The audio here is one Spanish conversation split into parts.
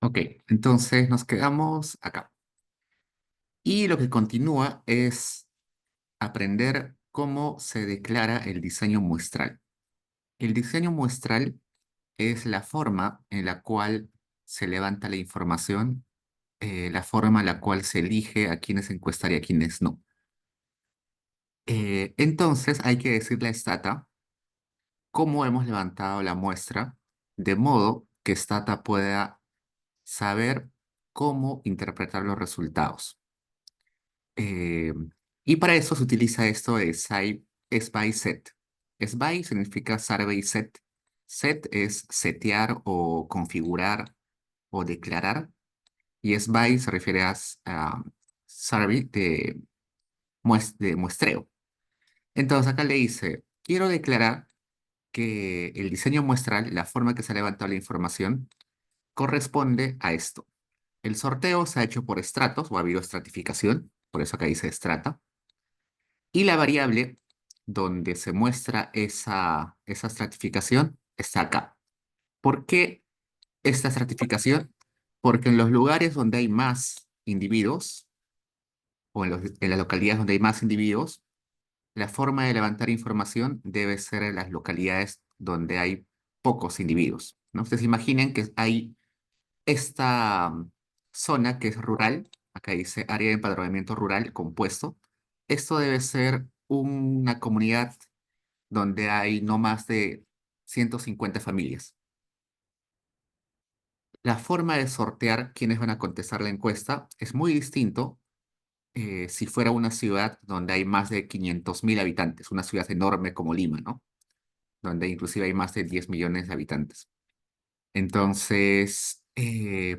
Ok, entonces nos quedamos acá. Y lo que continúa es aprender cómo se declara el diseño muestral. El diseño muestral es la forma en la cual se levanta la información, la forma en la cual se elige a quienes encuestar y a quienes no. Entonces hay que decirle a Stata cómo hemos levantado la muestra, de modo que Stata pueda saber cómo interpretar los resultados. Eh, y para eso se utiliza esto de SBY set. SBY significa survey set. Set es setear o configurar o declarar. Y SBY se refiere a survey de muestreo. Entonces acá le dice, quiero declarar que el diseño muestral, la forma que se ha levantado la información, corresponde a esto. El sorteo se ha hecho por estratos o ha habido estratificación, por eso acá dice estrata. Y la variable donde se muestra esa estratificación está acá. ¿Por qué esta estratificación? Porque en los lugares donde hay más individuos, o en las localidades donde hay más individuos, la forma de levantar información debe ser en las localidades donde hay pocos individuos, ¿no? Ustedes imaginen que hay esta zona que es rural, acá dice área de empadronamiento rural compuesto. Esto debe ser una comunidad donde hay no más de 150 familias. La forma de sortear quiénes van a contestar la encuesta es muy distinto si fuera una ciudad donde hay más de 500.000 habitantes, una ciudad enorme como Lima, ¿no? Donde inclusive hay más de 10 millones de habitantes. Entonces,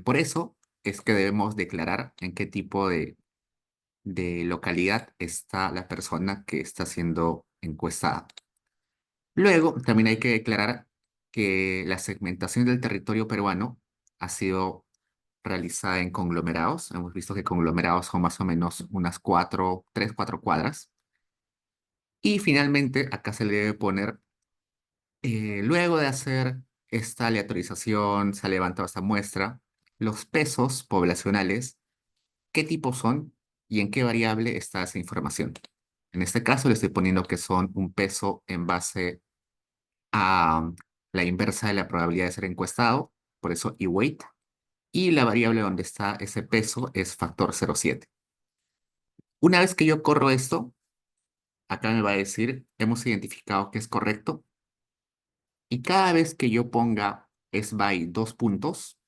por eso es que debemos declarar en qué tipo de localidad está la persona que está siendo encuestada. Luego, también hay que declarar que la segmentación del territorio peruano ha sido realizada en conglomerados. Hemos visto que conglomerados son más o menos unas 4 cuadras. Y finalmente, acá se le debe poner, luego de hacer esta aleatorización, se ha levantado esta muestra, los pesos poblacionales, qué tipo son y en qué variable está esa información. En este caso le estoy poniendo que son un peso en base a la inversa de la probabilidad de ser encuestado, por eso e-weight, y la variable donde está ese peso es factor 0,7. Una vez que yo corro esto, acá me va a decir, hemos identificado que es correcto, y cada vez que yo ponga SBY dos puntos,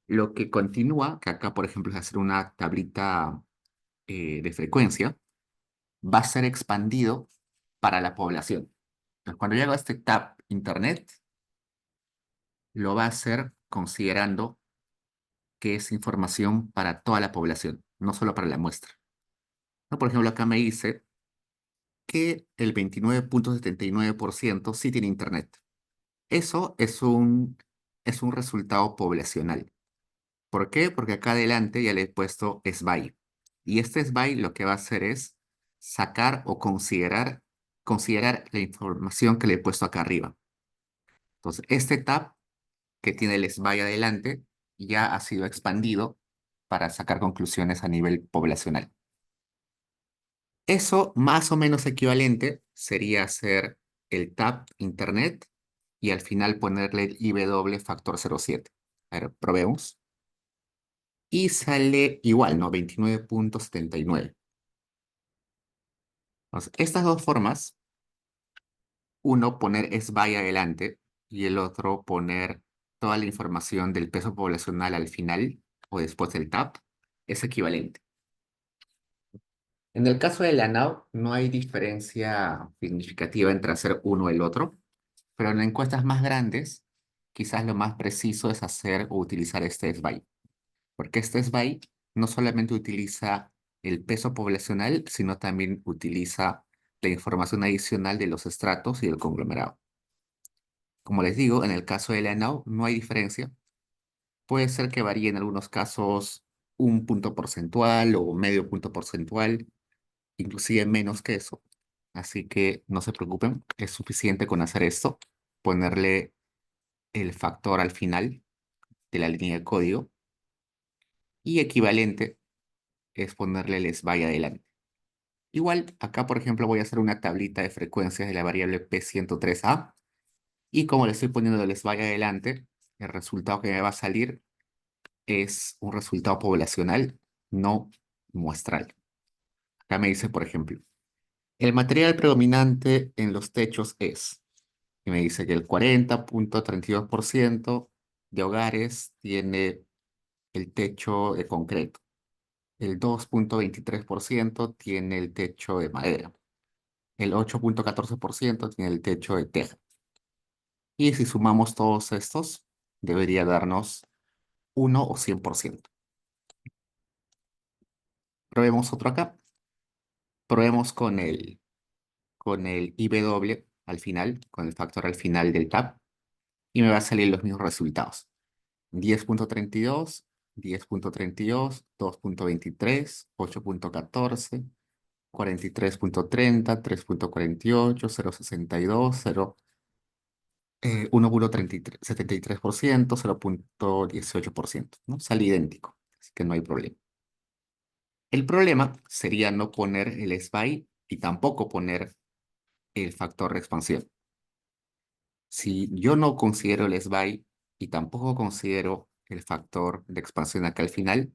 lo que continúa, que acá por ejemplo es hacer una tablita de frecuencia, va a ser expandido para la población. Entonces, cuando yo hago este tab Internet, lo va a hacer considerando que es información para toda la población, no solo para la muestra. ¿No? Por ejemplo, acá me dice que el 29,79% sí tiene internet. Eso es un resultado poblacional. ¿Por qué? Porque acá adelante ya le he puesto SBY. Y este SBY lo que va a hacer es sacar o considerar la información que le he puesto acá arriba. Entonces, este tab que tiene el SBY adelante ya ha sido expandido para sacar conclusiones a nivel poblacional. Eso más o menos equivalente sería hacer el tab Internet y al final ponerle el IW factor 0,7. A ver, probemos. Y sale igual, ¿no? 29,79. Entonces, estas dos formas, uno poner SBY adelante y el otro poner toda la información del peso poblacional al final o después del tab, es equivalente. En el caso de la NOW, no hay diferencia significativa entre hacer uno o el otro, pero en encuestas más grandes, quizás lo más preciso es hacer o utilizar este SBY, porque este SBY no solamente utiliza el peso poblacional, sino también utiliza la información adicional de los estratos y del conglomerado. Como les digo, en el caso de la NOW no hay diferencia. Puede ser que varíe en algunos casos un punto porcentual o medio punto porcentual, inclusive menos que eso. Así que no se preocupen, es suficiente con hacer esto, ponerle el factor al final de la línea de código y equivalente es ponerle el SBY adelante. Igual, acá por ejemplo voy a hacer una tablita de frecuencias de la variable P103A y como le estoy poniendo el SBY adelante, el resultado que me va a salir es un resultado poblacional, no muestral. Acá me dice, por ejemplo, el material predominante en los techos es, y me dice que el 40,32% de hogares tiene el techo de concreto, el 2,23% tiene el techo de madera, el 8,14% tiene el techo de teja. Y si sumamos todos estos, debería darnos 1 o 100%. Probemos otro acá. Probemos con el IW al final, con el factor al final del tab, y me va a salir los mismos resultados. 10,32, 10,32, 2,23, 8,14, 43,30, 3,48, 0,62, 1,73%, 0,18%, ¿no? Sale idéntico, así que no hay problema. El problema sería no poner el SBY y tampoco poner el factor de expansión. Si yo no considero el SBY y tampoco considero el factor de expansión acá al final,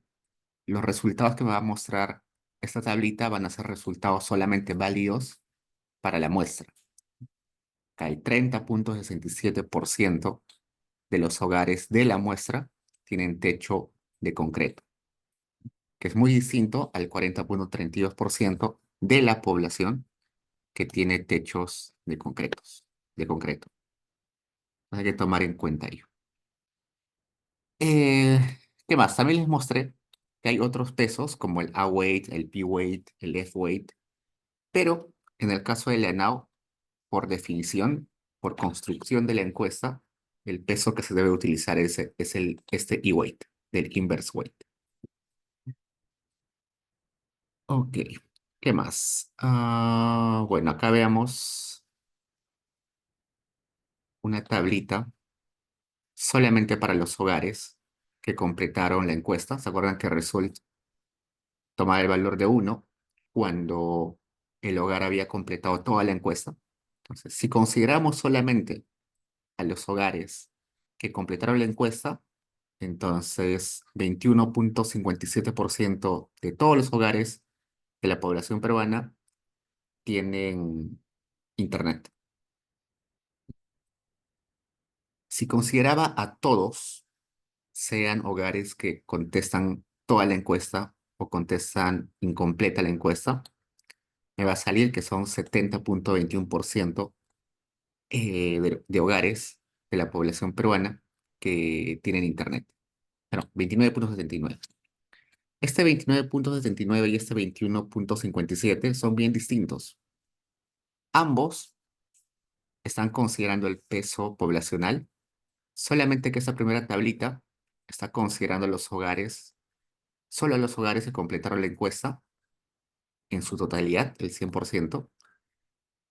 los resultados que me va a mostrar esta tablita van a ser resultados solamente válidos para la muestra. Acá el 30,67% de los hogares de la muestra tienen techo de concreto, que es muy distinto al 40,32% de la población que tiene techos de concreto. Hay que tomar en cuenta ello. Eh, ¿Qué más? También les mostré que hay otros pesos como el A-weight, el P-weight, el F-weight, pero en el caso de la ENAU, por definición, por construcción de la encuesta, el peso que se debe utilizar es este E-weight, del inverse weight. Ok, ¿qué más? Bueno, acá veamos una tablita solamente para los hogares que completaron la encuesta. ¿Se acuerdan que Result tomaba el valor de 1 cuando el hogar había completado toda la encuesta? Entonces, si consideramos solamente a los hogares que completaron la encuesta, entonces 21,57% de todos los hogares de la población peruana tienen internet. Si consideraba a todos, sean hogares que contestan toda la encuesta o contestan incompleta la encuesta, me va a salir que son 70,21% de hogares de la población peruana que tienen internet. Bueno, 29,79. Este 29,79 y este 21,57 son bien distintos. Ambos están considerando el peso poblacional, solamente que esta primera tablita está considerando los hogares, solo los hogares que completaron la encuesta en su totalidad, el 100%,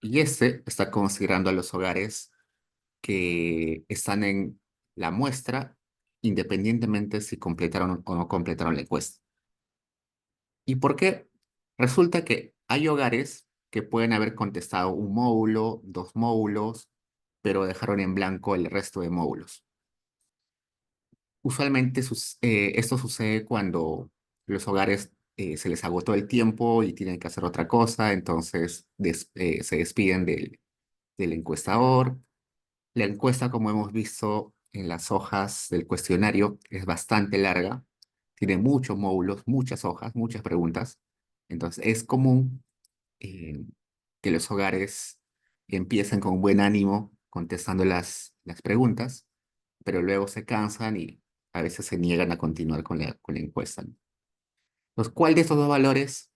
y este está considerando a los hogares que están en la muestra, independientemente si completaron o no completaron la encuesta. ¿Y por qué? Resulta que hay hogares que pueden haber contestado un módulo, dos módulos, pero dejaron en blanco el resto de módulos. Usualmente esto sucede cuando los hogares se les agotó el tiempo y tienen que hacer otra cosa, entonces se despiden del encuestador. La encuesta, como hemos visto en las hojas del cuestionario, es bastante larga, tiene muchos módulos, muchas hojas, muchas preguntas. Entonces es común eh, que los hogares empiecen con buen ánimo contestando las preguntas, pero luego se cansan y a veces se niegan a continuar con la encuesta, ¿no? Entonces, ¿cuál de estos dos valores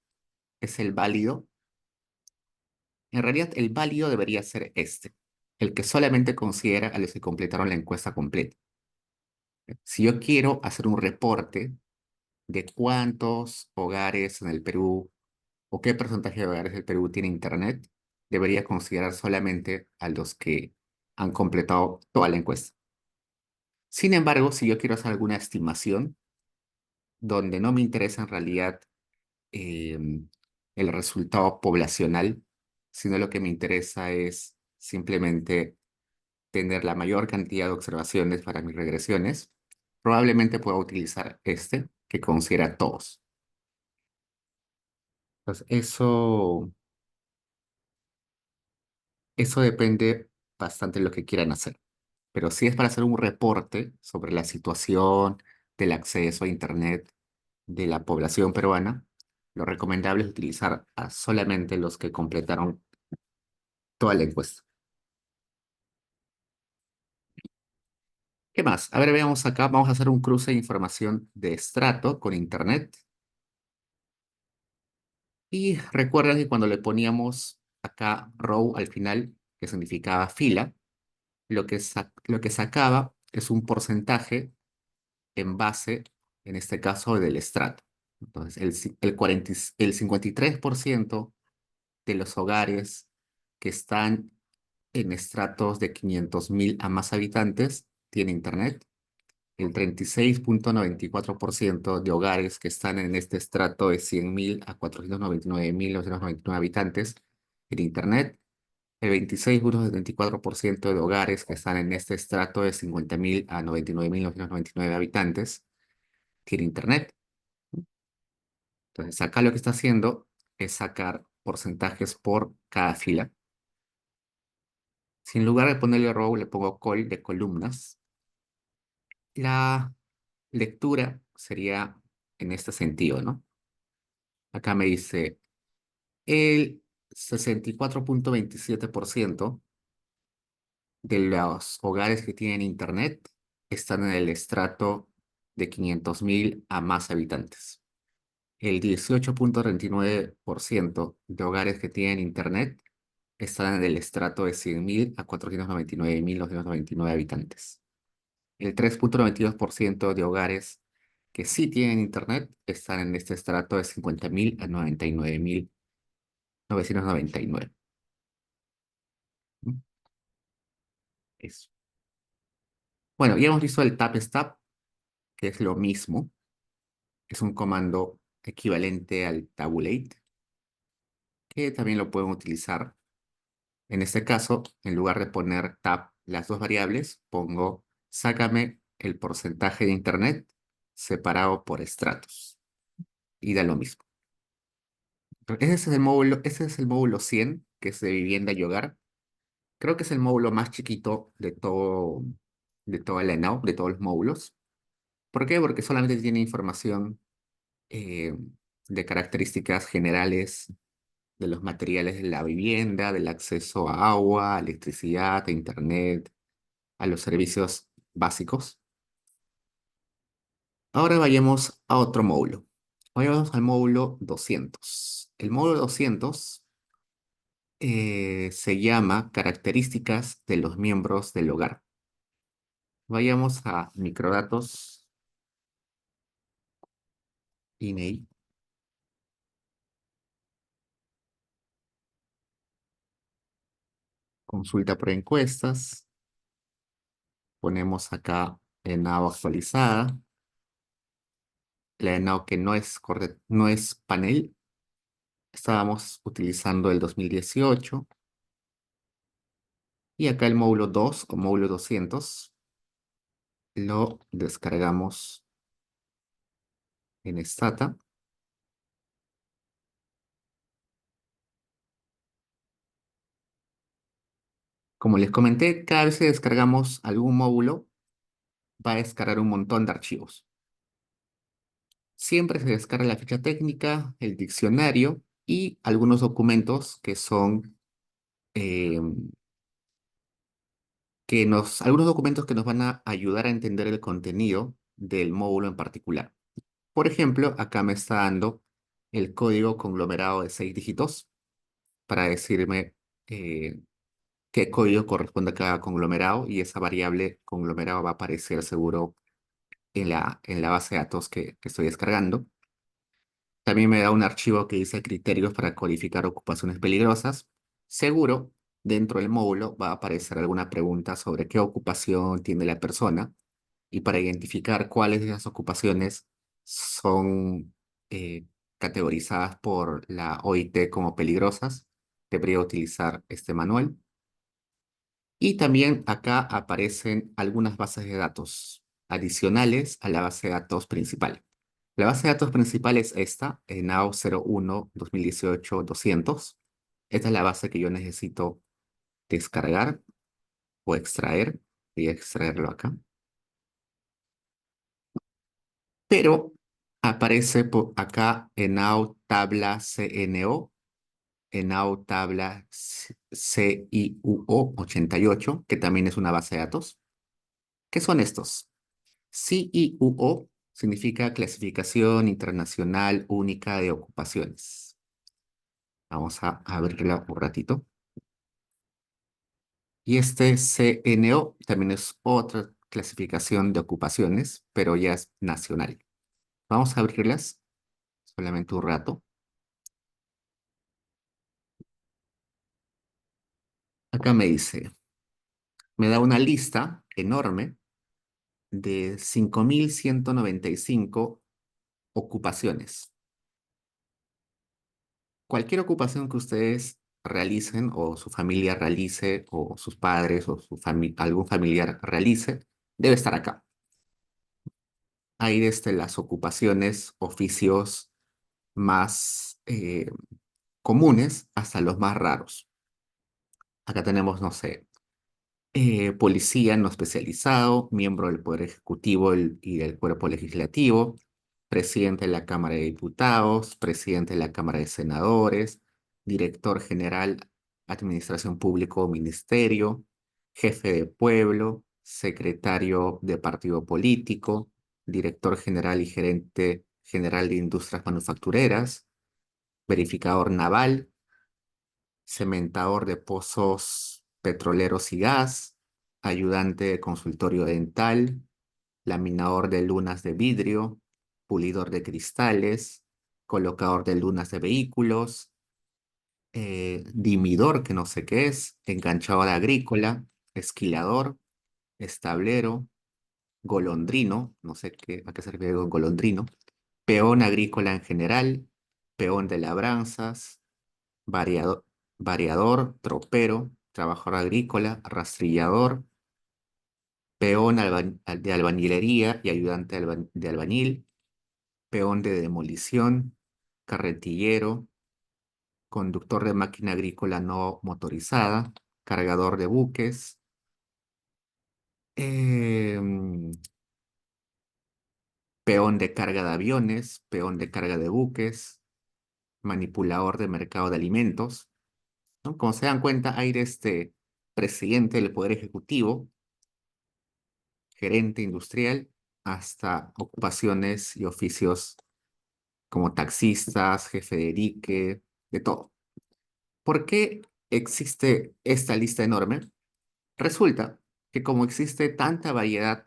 es el válido? En realidad, el válido debería ser este, el que solamente considera a los que completaron la encuesta completa. Si yo quiero hacer un reporte de cuántos hogares en el Perú o qué porcentaje de hogares del Perú tiene internet, debería considerar solamente a los que han completado toda la encuesta. Sin embargo, si yo quiero hacer alguna estimación, donde no me interesa en realidad el resultado poblacional, sino lo que me interesa es simplemente tener la mayor cantidad de observaciones para mis regresiones, probablemente pueda utilizar este que considera todos. Entonces, eso depende bastante de lo que quieran hacer. Pero si es para hacer un reporte sobre la situación del acceso a Internet de la población peruana, lo recomendable es utilizar a solamente los que completaron toda la encuesta. ¿Qué más? A ver, veamos acá. Vamos a hacer un cruce de información de estrato con Internet. Y recuerda que cuando le poníamos acá row al final, que significaba fila, lo que sacaba es un porcentaje en base, en este caso, del estrato. Entonces, el 53% de los hogares que están en estratos de 500.000 a más habitantes tiene internet. El 36,94% de hogares que están en este estrato de 100.000 a 499.999 habitantes tiene internet. El 26,74% de hogares que están en este estrato de 50.000 a 99.999 habitantes tiene internet. Entonces, acá lo que está haciendo es sacar porcentajes por cada fila. Si en lugar de ponerle row le pongo col de columnas, la lectura sería en este sentido, ¿no? Acá me dice el 64,27% de los hogares que tienen internet están en el estrato de 500.000 a más habitantes. El 18,39% de hogares que tienen internet están en el estrato de 100.000 a 499.999 habitantes. El 3,92% de hogares que sí tienen internet están en este estrato de 50.000 a 99.999. ¿Mm? Eso. Bueno, ya hemos visto el tap stab, que es lo mismo. Es un comando equivalente al tabulate, que también lo pueden utilizar. En este caso, en lugar de poner tab las dos variables, pongo sácame el porcentaje de internet separado por estratos. Y da lo mismo. Ese es el módulo 100, que es de vivienda y hogar. Creo que es el módulo más chiquito de toda la ENAU, de todos los módulos. ¿Por qué? Porque solamente tiene información eh, de características generales de los materiales de la vivienda, del acceso a agua, a electricidad, a internet, a los servicios básicos. Ahora vayamos a otro módulo. Vayamos al módulo 200. El módulo 200 se llama características de los miembros del hogar. Vayamos a microdatos, INEI, consulta por encuestas. Ponemos acá ENAO actualizada. La ENAO que no es panel. Estábamos utilizando el 2018. Y acá el módulo 2 o módulo 200 lo descargamos en Stata. Como les comenté, cada vez que descargamos algún módulo, va a descargar un montón de archivos. Siempre se descarga la ficha técnica, el diccionario y algunos documentos que son eh, algunos documentos que nos van a ayudar a entender el contenido del módulo en particular. Por ejemplo, acá me está dando el código conglomerado de 6 dígitos para decirme eh, qué código corresponde a cada conglomerado, y esa variable conglomerado va a aparecer seguro en la base de datos que estoy descargando. También me da un archivo que dice criterios para codificar ocupaciones peligrosas. Seguro, dentro del módulo va a aparecer alguna pregunta sobre qué ocupación tiene la persona, y para identificar cuáles de las ocupaciones son eh, categorizadas por la OIT como peligrosas. Debería utilizar este manual. Y también acá aparecen algunas bases de datos adicionales a la base de datos principal. La base de datos principal es esta, NAO 01-2018-200. Esta es la base que yo necesito descargar o extraer. Voy a extraerlo acá. Pero aparece acá NAO tabla CNO, NAO tabla CIUO 88, que también es una base de datos. ¿Qué son estos? CIUO significa Clasificación Internacional Única de Ocupaciones. Vamos a abrirla un ratito. Y este CNO también es otra clasificación de ocupaciones, pero ya es nacional. Vamos a abrirlas solamente un rato. Acá me dice, me da una lista enorme de 5.195 ocupaciones. Cualquier ocupación que ustedes realicen o su familia realice o sus padres o algún familiar realice, debe estar acá. Hay desde las ocupaciones, oficios más comunes hasta los más raros. Acá tenemos, no sé, policía no especializado, miembro del Poder Ejecutivo y del Cuerpo Legislativo, presidente de la Cámara de Diputados, presidente de la Cámara de Senadores, director general, Administración Pública o Ministerio, jefe de pueblo, secretario de partido político, director general y gerente general de industrias manufactureras, verificador naval, cementador de pozos petroleros y gas, ayudante de consultorio dental, laminador de lunas de vidrio, pulidor de cristales, colocador de lunas de vehículos, dimidor, que no sé qué es, enganchador agrícola, esquilador, establero, golondrino, no sé qué, a qué se refiere con golondrino, peón agrícola en general, peón de labranzas, variador, variador, tropero, trabajador agrícola, rastrillador, peón de albañilería y ayudante de albañil, peón de demolición, carretillero, conductor de máquina agrícola no motorizada, cargador de buques, em, peón de carga de aviones, peón de carga de buques, manipulador de mercado de alimentos, ¿no? Como se dan cuenta, hay de este presidente del Poder Ejecutivo, gerente industrial, hasta ocupaciones y oficios como taxistas, jefe de dique, de todo. ¿Por qué existe esta lista enorme? Resulta que como existe tanta variedad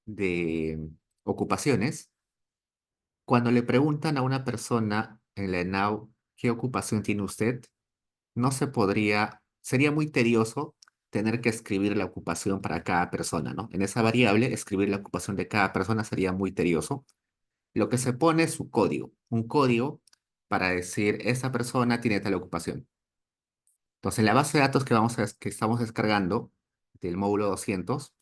de ocupaciones, cuando le preguntan a una persona en la ENAU qué ocupación tiene usted, no se podría, sería muy tedioso tener que escribir la ocupación para cada persona, ¿no? En esa variable, escribir la ocupación de cada persona sería muy tedioso. Lo que se pone es su código, un código para decir, esa persona tiene tal ocupación. Entonces, en la base de datos que estamos descargando del módulo 200,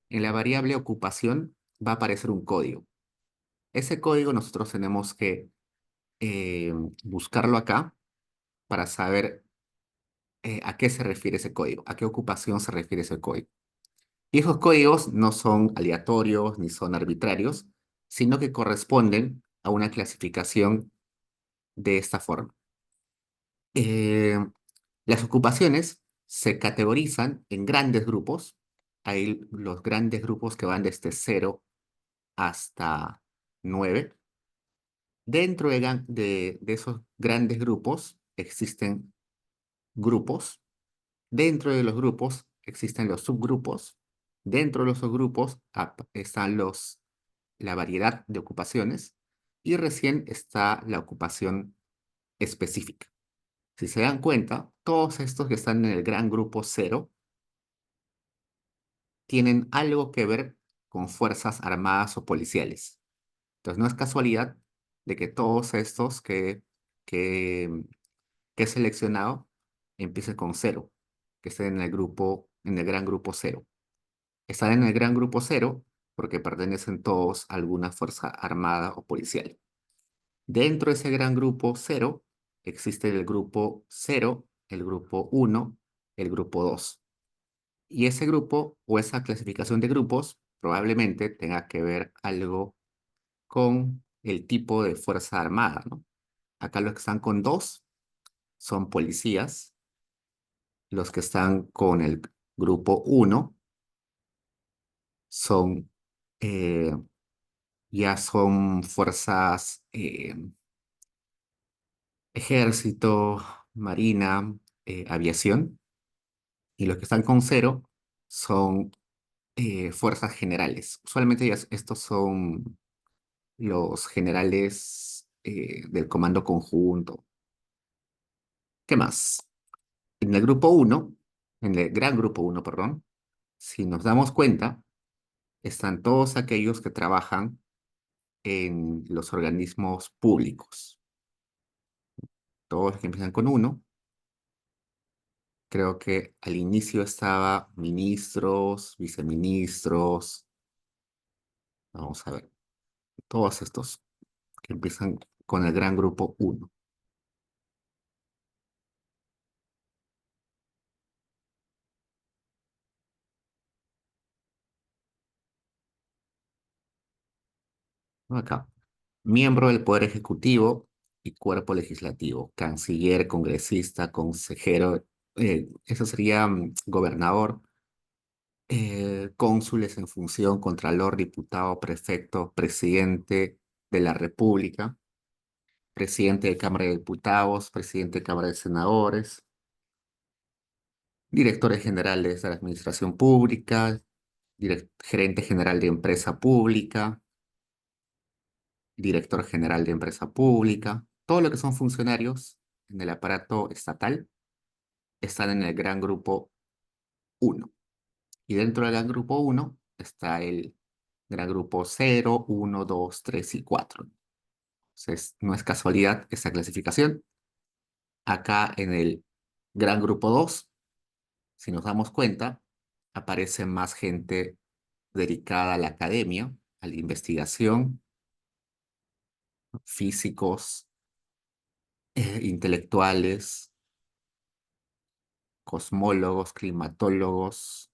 en la variable ocupación va a aparecer un código. Ese código nosotros tenemos que eh, buscarlo acá para saber a qué se refiere ese código, a qué ocupación se refiere ese código. Y esos códigos no son aleatorios ni son arbitrarios, sino que corresponden a una clasificación de esta forma. Eh, las ocupaciones se categorizan en grandes grupos. Hay los grandes grupos que van desde 0 hasta 9. Dentro de esos grandes grupos existen grupos. Dentro de los grupos existen los subgrupos. Dentro de los subgrupos están la variedad de ocupaciones y recién está la ocupación específica. Si se dan cuenta, todos estos que están en el gran grupo 0 tienen algo que ver con fuerzas armadas o policiales. Entonces, no es casualidad de que todos estos que, que he seleccionado empiecen con cero, que estén en el grupo, en el gran grupo cero. Están en el gran grupo cero porque pertenecen todos a alguna fuerza armada o policial. Dentro de ese gran grupo cero existe el grupo cero, el grupo uno, el grupo 2. Y ese grupo o esa clasificación de grupos probablemente tenga que ver algo con el tipo de fuerza armada, ¿no? Acá los que están con 2 son policías, los que están con el grupo uno son eh, ya son fuerzas ejército, marina, aviación, y los que están con cero son fuerzas generales. Usualmente estos son los generales del comando conjunto. ¿Qué más? En el grupo uno, en el gran grupo uno, perdón, si nos damos cuenta, están todos aquellos que trabajan en los organismos públicos. Todos los que empiezan con uno. Creo que al inicio estaba ministros, viceministros, vamos a ver, todos estos que empiezan con el gran grupo uno. Acá. Miembro del Poder Ejecutivo y Cuerpo Legislativo, canciller, congresista, consejero, eso sería gobernador, cónsules en función, contralor, diputado, prefecto, presidente de la República, presidente de Cámara de Diputados, presidente de Cámara de Senadores, directores generales de la Administración Pública, gerente general de Empresa Pública, director general de Empresa Pública, todo lo que son funcionarios en el aparato estatal están en el gran grupo uno. Y dentro del gran grupo uno está el gran grupo cero, uno, 2, 3 y 4. Entonces, no es casualidad esta clasificación. Acá en el gran grupo 2, si nos damos cuenta, aparece más gente dedicada a la academia, a la investigación, físicos, intelectuales, cosmólogos, climatólogos,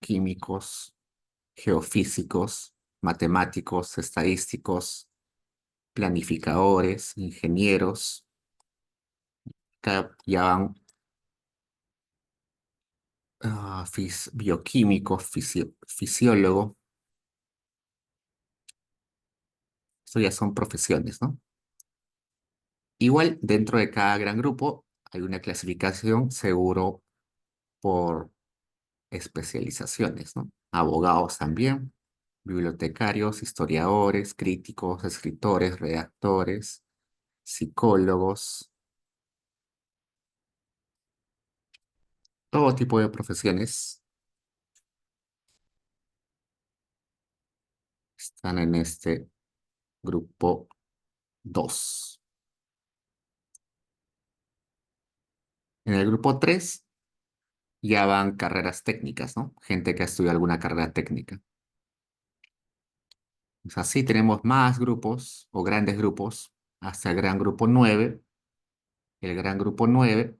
químicos, geofísicos, matemáticos, estadísticos, planificadores, ingenieros, ya van bioquímico, fisiólogo, esto ya son profesiones, ¿no? Igual, dentro de cada gran grupo hay una clasificación seguro por especializaciones, ¿no? Abogados también, bibliotecarios, historiadores, críticos, escritores, redactores, psicólogos, todo tipo de profesiones están en este grupo 2. En el grupo 3 ya van carreras técnicas, ¿no? Gente que ha estudiado alguna carrera técnica. Pues así tenemos más grupos o grandes grupos hasta el gran grupo 9. El gran grupo 9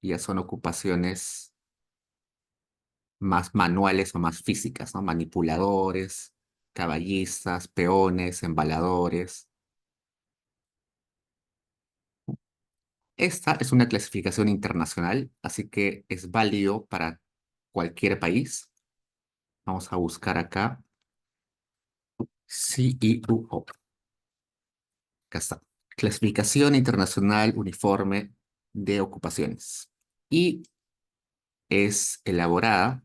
ya son ocupaciones más manuales o más físicas, ¿no? Manipuladores, caballistas, peones, embaladores. Esta es una clasificación internacional, así que es válido para cualquier país. Vamos a buscar acá CIUO. Acá está. Clasificación Internacional Uniforme de Ocupaciones. Y es elaborada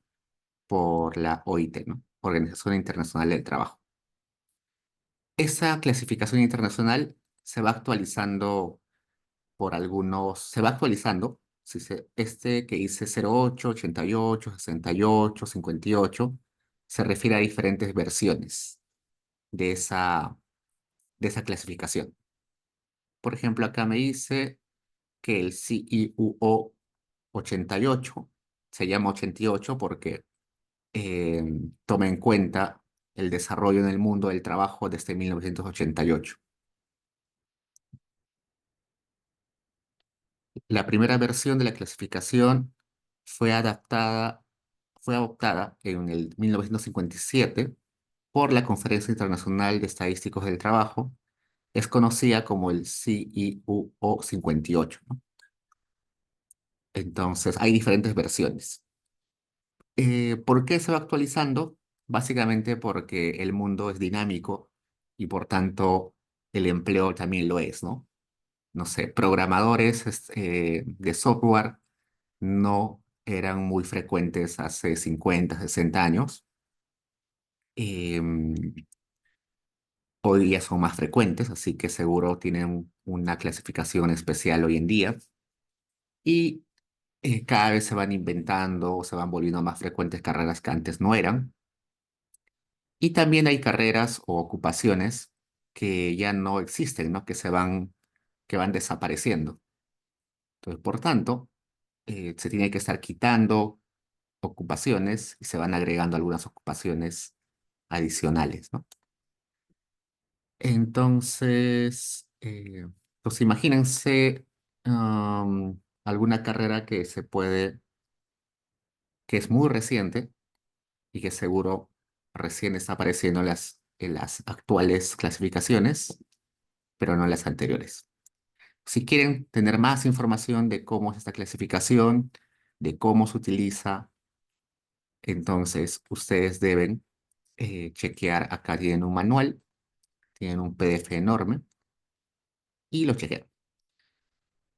por la OIT, ¿no? Organización Internacional del Trabajo. Esa clasificación internacional se va actualizando se va actualizando. Este que dice 08, 88, 68, 58, se refiere a diferentes versiones. de de esa clasificación. Por ejemplo, acá me dice que el CIUO 88 se llama 88 porque eh, toma en cuenta el desarrollo en el mundo del trabajo desde 1988. La primera versión de la clasificación fue fue adoptada en el 1957 por la Conferencia Internacional de Estadísticos del Trabajo. Es conocida como el CIUO 58, ¿no? Entonces, hay diferentes versiones. ¿Por qué se va actualizando? Básicamente porque el mundo es dinámico y por tanto el empleo también lo es, ¿no? No sé, programadores de software no eran muy frecuentes hace 50, 60 años. Em, Hoy día son más frecuentes, así que seguro tienen una clasificación especial hoy en día. Y cada vez se van inventando o se van volviendo más frecuentes carreras que antes no eran. Y también hay carreras o ocupaciones que ya no existen, ¿no? Que van desapareciendo. Entonces, por tanto, se tiene que estar quitando ocupaciones y se van agregando algunas ocupaciones adicionales, ¿no? Entonces, pues imagínense alguna carrera que es muy reciente y que seguro recién está apareciendo en las actuales clasificaciones, pero no en las anteriores. Si quieren tener más información de cómo es esta clasificación, de cómo se utiliza, entonces ustedes deben chequear. Acá tienen un manual, tienen un PDF enorme y lo chequean.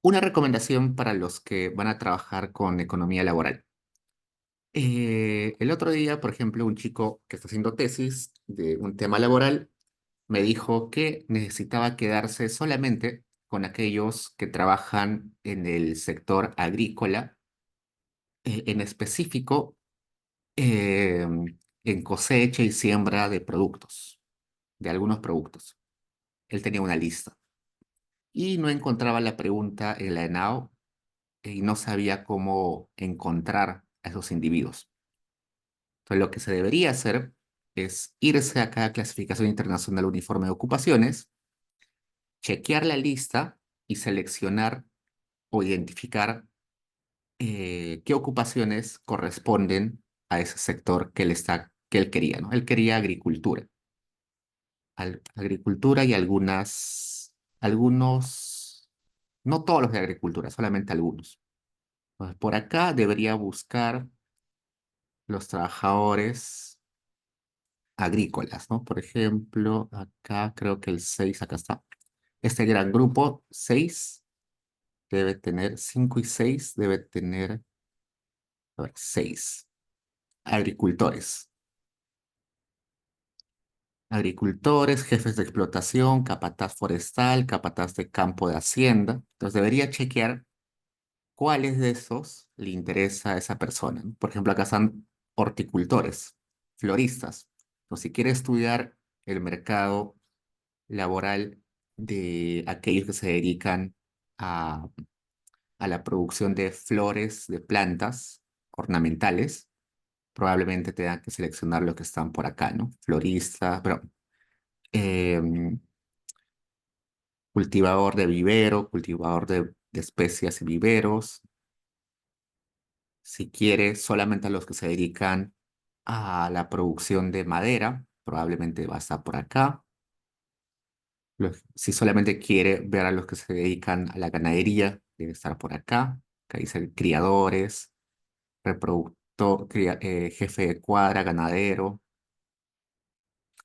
Una recomendación para los que van a trabajar con economía laboral. El otro día, por ejemplo, un chico que está haciendo tesis de un tema laboral me dijo que necesitaba quedarse solamente con aquellos que trabajan en el sector agrícola, en específico eh, en cosecha y siembra de productos, de algunos productos. Él tenía una lista y no encontraba la pregunta en la ENAO y no sabía cómo encontrar a esos individuos. Entonces, lo que se debería hacer es irse a cada clasificación internacional uniforme de ocupaciones, chequear la lista y seleccionar o identificar qué ocupaciones corresponden a ese sector que él quería, ¿no? Él quería agricultura. Agricultura y algunos, no todos los de agricultura, solamente algunos. Entonces, por acá debería buscar los trabajadores agrícolas, ¿no? Por ejemplo, acá creo que el 6 acá está. Este gran grupo, 6 debe tener, 5 y 6 debe tener, a ver, 6 agricultores. Agricultores, jefes de explotación, capataz forestal, capataz de campo de hacienda. Entonces debería chequear cuáles de esos le interesa a esa persona, ¿no? Por ejemplo, acá están horticultores, floristas. O si quiere estudiar el mercado laboral de aquellos que se dedican a, a la producción de flores, de plantas ornamentales, probablemente tengan que seleccionar los que están por acá, ¿no? Floristas, pero em, cultivador de vivero, cultivador de especias y viveros. Si quiere solamente a los que se dedican a la producción de madera, probablemente va a estar por acá. Si solamente quiere ver a los que se dedican a la ganadería, debe estar por acá. Acá dice criadores, jefe de cuadra, ganadero.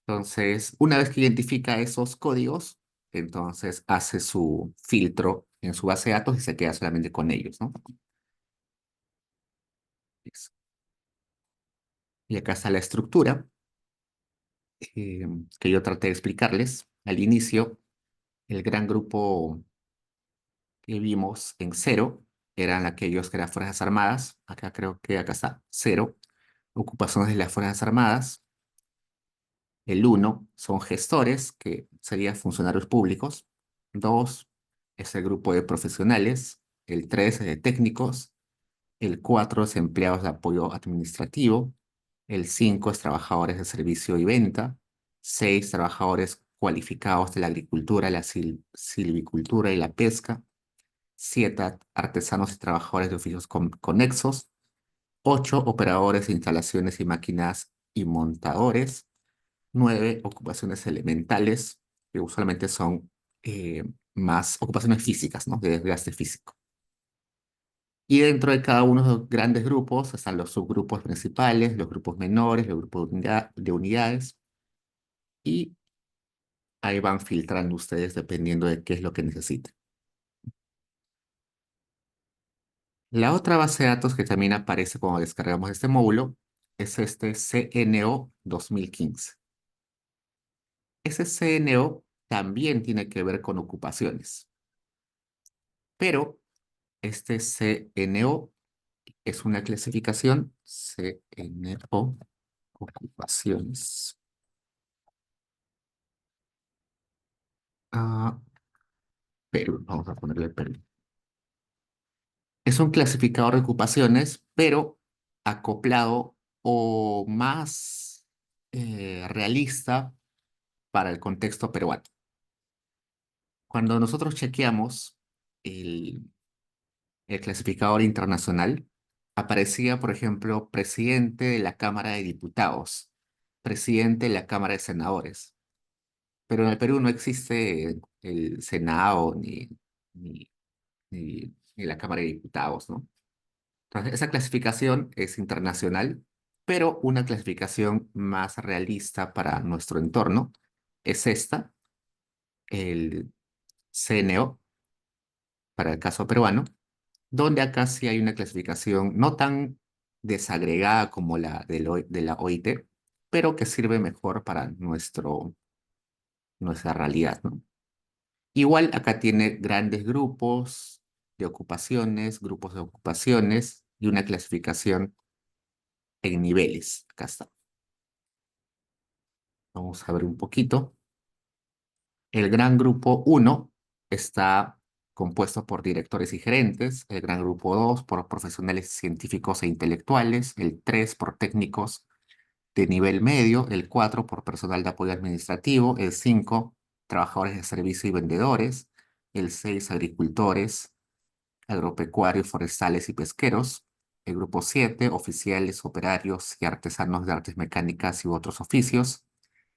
Entonces, una vez que identifica esos códigos, entonces hace su filtro en su base de datos y se queda solamente con ellos, ¿no? Eso. Y acá está la estructura eh, que yo traté de explicarles. Al inicio, el gran grupo que vimos en cero eran aquellos que eran Fuerzas Armadas. Acá creo que acá está cero. Ocupaciones de las Fuerzas Armadas. El uno son gestores, que serían funcionarios públicos. Dos es el grupo de profesionales. El tres es de técnicos. El cuatro es empleados de apoyo administrativo. El cinco es trabajadores de servicio y venta. Seis, trabajadores cualificados de la agricultura, la silvicultura y la pesca. Siete, artesanos y trabajadores de oficios conexos. Ocho, operadores de instalaciones y máquinas y montadores. Nueve, ocupaciones elementales, que usualmente son eh, más ocupaciones físicas, ¿no? De desgaste físico. Y dentro de cada uno de los grandes grupos están los subgrupos principales, los grupos menores, los grupos de unidades, y ahí van filtrando ustedes dependiendo de qué es lo que necesiten. La otra base de datos que también aparece cuando descargamos este módulo es este CNO 2015. Ese CNO también tiene que ver con ocupaciones, pero este CNO es una clasificación CNO, ocupaciones. Ah, Perú, vamos a ponerle Perú. Es un clasificador de ocupaciones, pero acoplado o más realista para el contexto peruano. Cuando nosotros chequeamos el, el clasificador internacional, aparecía, por ejemplo, presidente de la Cámara de Diputados, presidente de la Cámara de Senadores. Pero en el Perú no existe el Senado ni, ni la Cámara de Diputados, ¿no? Entonces, esa clasificación es internacional, pero una clasificación más realista para nuestro entorno es esta, el CNO, para el caso peruano, donde acá sí hay una clasificación no tan desagregada como la de la OIT, pero que sirve mejor para nuestra realidad, ¿no? Igual acá tiene grandes grupos de ocupaciones y una clasificación en niveles. Acá está. Vamos a ver un poquito. El gran grupo uno está compuesto por directores y gerentes, el gran grupo 2 por profesionales científicos e intelectuales, el 3 por técnicos de nivel medio, el 4 por personal de apoyo administrativo, el 5 trabajadores de servicio y vendedores, el 6 agricultores, agropecuarios, forestales y pesqueros. El grupo 7 oficiales, operarios y artesanos de artes mecánicas y otros oficios.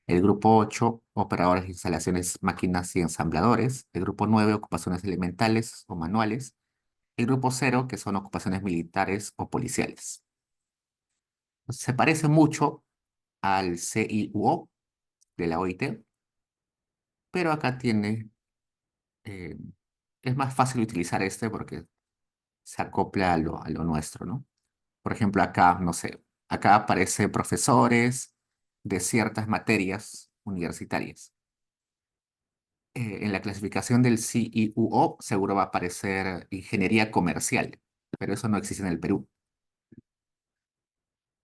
El grupo 8 operadores de instalaciones, máquinas y ensambladores. El grupo 9 ocupaciones elementales o manuales. El grupo cero, que son ocupaciones militares o policiales. Se parece mucho al CIUO de la OIT, pero acá eh, es más fácil utilizar este porque se acopla a lo nuestro, ¿no? Por ejemplo, acá, no sé, acá aparecen profesores de ciertas materias universitarias. En la clasificación del CIUO seguro va a aparecer ingeniería comercial, pero eso no existe en el Perú.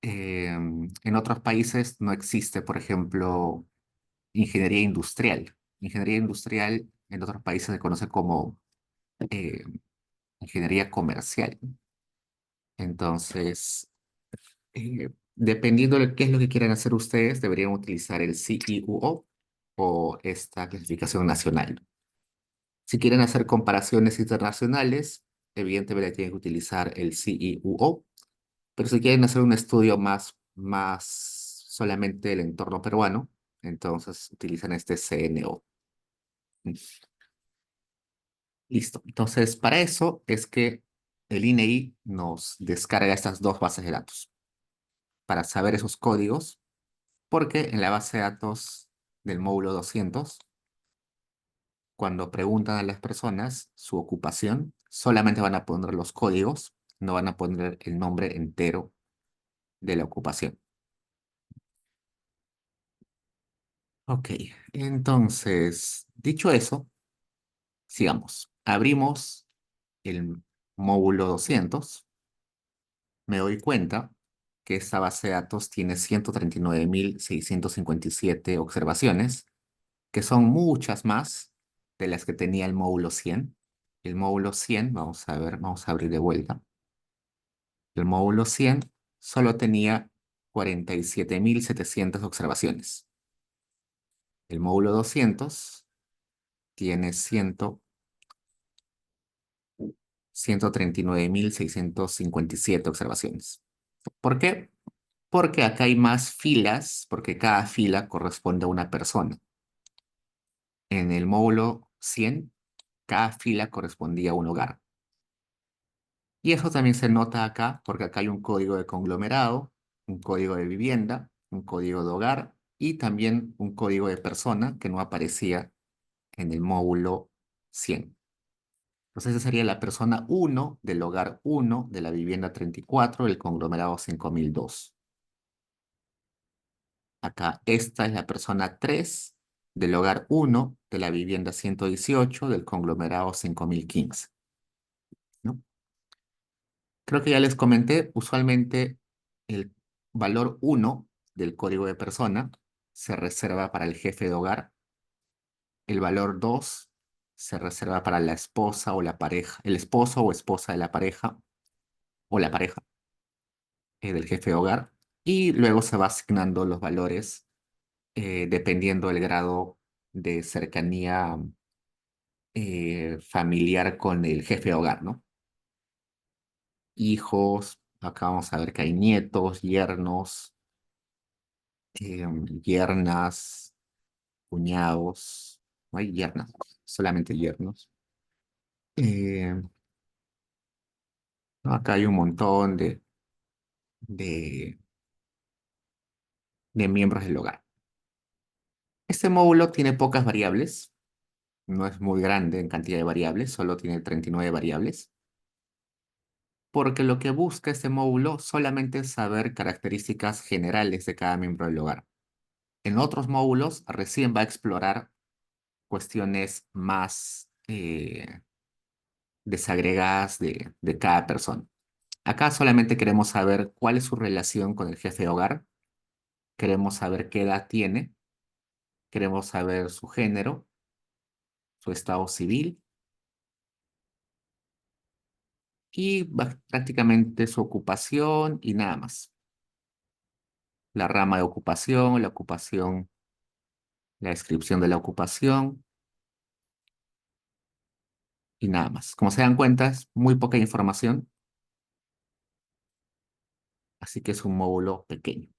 En otros países no existe, por ejemplo, ingeniería industrial. Ingeniería industrial en otros países se conoce como eh, ingeniería comercial. Entonces, dependiendo de qué es lo que quieran hacer ustedes, deberían utilizar el CIUO o esta clasificación nacional. Si quieren hacer comparaciones internacionales, evidentemente tienen que utilizar el CIUO, pero si quieren hacer un estudio más solamente del entorno peruano, entonces utilizan este CNO. Listo. Entonces, para eso es que el INEI nos descarga estas dos bases de datos, para saber esos códigos, porque en la base de datos del módulo 200, cuando preguntan a las personas su ocupación, solamente van a poner los códigos, no van a poner el nombre entero de la ocupación. Ok, entonces, dicho eso, sigamos. Abrimos el módulo 200. Me doy cuenta que esta base de datos tiene 139.657 observaciones, que son muchas más de las que tenía el módulo 100. El módulo 100, vamos a ver, vamos a abrir de vuelta. El módulo 100 solo tenía 47.700 observaciones. El módulo 200 tiene 139.657 observaciones. ¿Por qué? Porque acá hay más filas, porque cada fila corresponde a una persona. En el módulo 100, cada fila correspondía a un hogar. Y eso también se nota acá, porque acá hay un código de conglomerado, un código de vivienda, un código de hogar y también un código de persona que no aparecía en el módulo 100. Entonces esa sería la persona 1 del hogar 1 de la vivienda 34 del conglomerado 5002. Acá esta es la persona 3 del hogar 1 de la vivienda 118 del conglomerado 5015, ¿no? Creo que ya les comenté, usualmente el valor 1 del código de persona se reserva para el jefe de hogar, el valor 2 se reserva para la esposa o la pareja, el esposo o esposa de la pareja o la pareja del jefe de hogar, y luego se va asignando los valores dependiendo del grado de cercanía familiar con el jefe de hogar, ¿no? Hijos, acá vamos a ver que hay nietos, yernos, yernas, cuñados, no hay yernas, solamente yernos. Eh, no, acá hay un montón de, de miembros del hogar. Este módulo tiene pocas variables, no es muy grande en cantidad de variables, solo tiene 39 variables, porque lo que busca este módulo solamente es saber características generales de cada miembro del hogar. En otros módulos recién va a explorar cuestiones más desagregadas de cada persona. Acá solamente queremos saber cuál es su relación con el jefe de hogar, queremos saber qué edad tiene, queremos saber su género, su estado civil y prácticamente su ocupación y nada más. La rama de ocupación, la descripción de la ocupación y nada más. Como se dan cuenta, es muy poca información, así que es un módulo pequeño.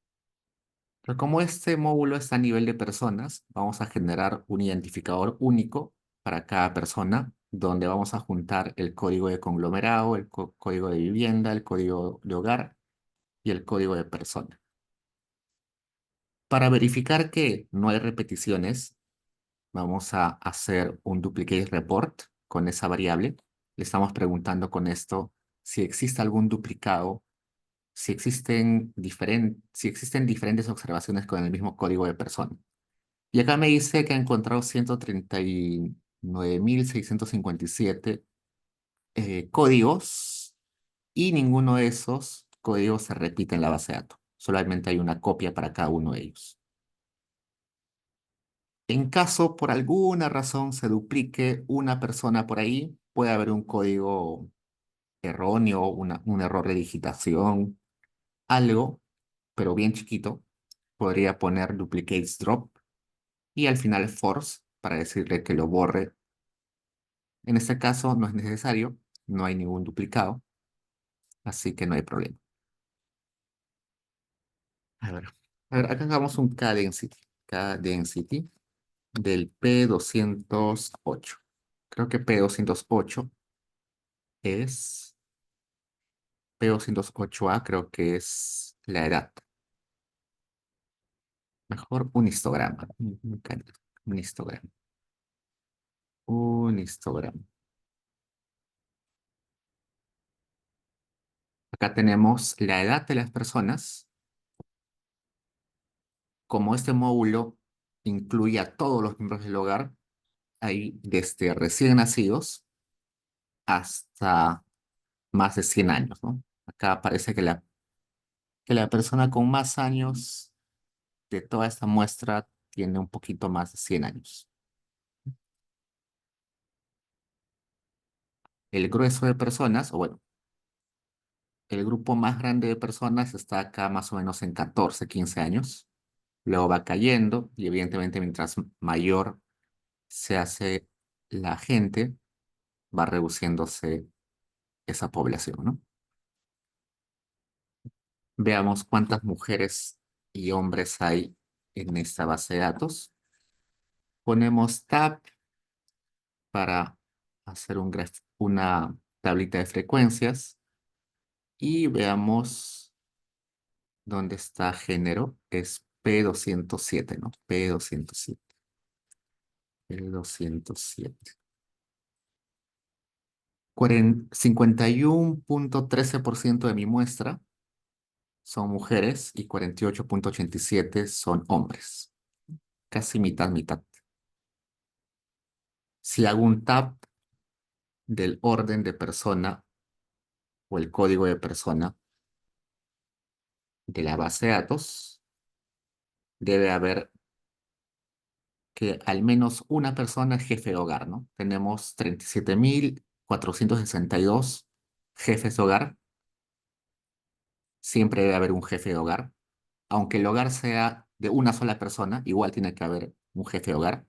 Pero como este módulo está a nivel de personas, vamos a generar un identificador único para cada persona, donde vamos a juntar el código de conglomerado, el código de vivienda, el código de hogar y el código de persona. Para verificar que no hay repeticiones, vamos a hacer un duplicate report con esa variable. Le estamos preguntando con esto si existe algún duplicado, si existen diferentes observaciones con el mismo código de persona. Y acá me dice que ha encontrado 139.657 códigos y ninguno de esos códigos se repite en la base de datos. Solamente hay una copia para cada uno de ellos. En caso por alguna razón se duplique una persona por ahí, puede haber un código erróneo, un error de digitación, algo, pero bien chiquito. Podría poner duplicates drop y al final force para decirle que lo borre. En este caso no es necesario, no hay ningún duplicado, así que no hay problema. A ver, acá hagamos un K-density del P208. Creo que es, P208A creo que es la edad. Mejor un histograma. Un histograma. Un histograma. Acá tenemos la edad de las personas. Como este módulo incluye a todos los miembros del hogar, hay desde recién nacidos hasta más de 100 años, ¿no? Acá parece que que la persona con más años de toda esta muestra tiene un poquito más de 100 años. El grueso de personas, o bueno, el grupo más grande de personas está acá más o menos en 14, 15 años. Luego va cayendo y evidentemente mientras mayor se hace la gente, va reduciéndose esa población, ¿no? Veamos cuántas mujeres y hombres hay en esta base de datos. Ponemos tab para hacer una tablita de frecuencias y veamos dónde está género. Es P207, ¿no? P207. P207. 51,13% de mi muestra son mujeres y 48,87 son hombres. Casi mitad, mitad. Si hago un tab del orden de persona o el código de persona de la base de datos, debe haber que al menos una persona es jefe de hogar, ¿no? Tenemos 37.462 jefes de hogar. Siempre debe haber un jefe de hogar. Aunque el hogar sea de una sola persona, igual tiene que haber un jefe de hogar.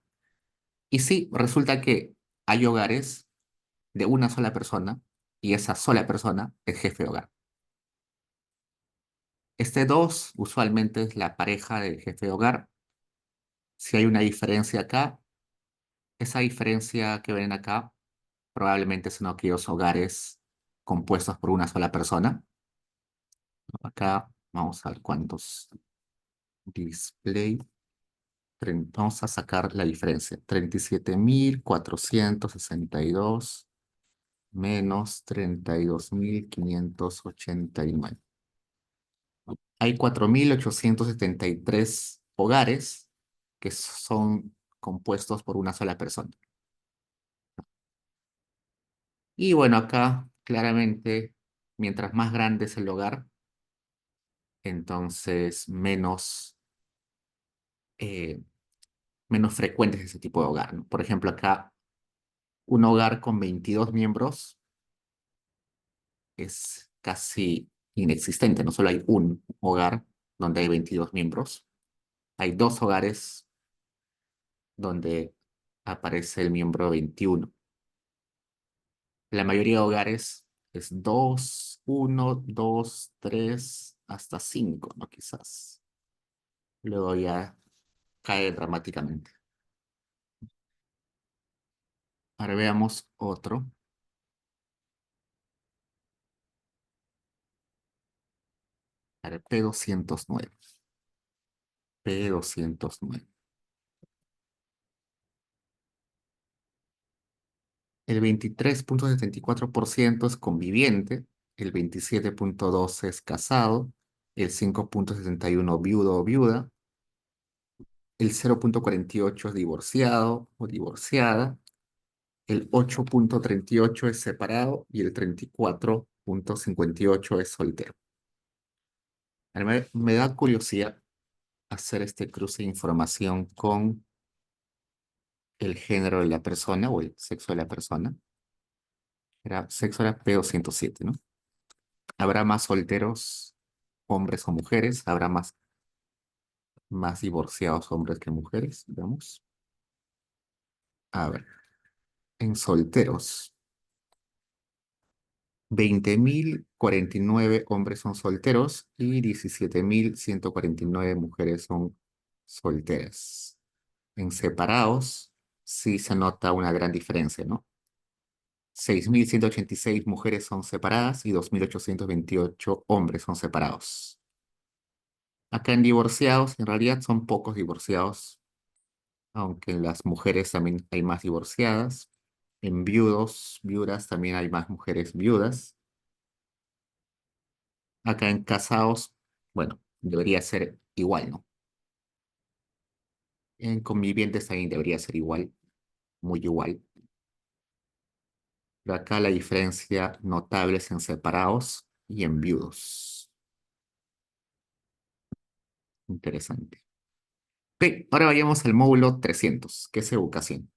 Y sí, resulta que hay hogares de una sola persona y esa sola persona es jefe de hogar. Este 2 usualmente es la pareja del jefe de hogar. Si hay una diferencia acá, esa diferencia que ven acá probablemente son aquellos hogares compuestos por una sola persona. Acá vamos a ver cuántos display. Vamos a sacar la diferencia. 37.462 menos 32.589. Hay 4.873 hogares que son compuestos por una sola persona. Y bueno, acá claramente, mientras más grande es el hogar, entonces eh, menos frecuente es ese tipo de hogar, ¿no? Por ejemplo, acá un hogar con 22 miembros es casi inexistente. No solo hay un hogar donde hay 22 miembros, hay dos hogares donde aparece el miembro 21. La mayoría de hogares es 2, 1, 2, 3, hasta 5, ¿no? Quizás. Luego ya cae dramáticamente. Ahora veamos otro. A ver, P209. P209. El 23,74% es conviviente, el 27,2% es casado, el 5,61% viudo o viuda, el 0,48% es divorciado o divorciada, el 8,38% es separado y el 34,58% es soltero. A mí me da curiosidad hacer este cruce de información con el género de la persona o el sexo de la persona. Sexo era P207, ¿no? Habrá más solteros hombres o mujeres, habrá más divorciados hombres que mujeres, digamos. A ver, en solteros, 20.049 hombres son solteros y 17.149 mujeres son solteras. En separados, sí se nota una gran diferencia, ¿no? 6.186 mujeres son separadas y 2.828 hombres son separados. Acá en divorciados, en realidad son pocos divorciados, aunque en las mujeres también hay más divorciadas. En viudos, viudas, también hay más mujeres viudas. Acá en casados, bueno, debería ser igual, ¿no? En convivientes también debería ser igual, muy igual. Pero acá la diferencia notable es en separados y en viudos. Interesante. Ok, ahora vayamos al módulo 300, que es educación.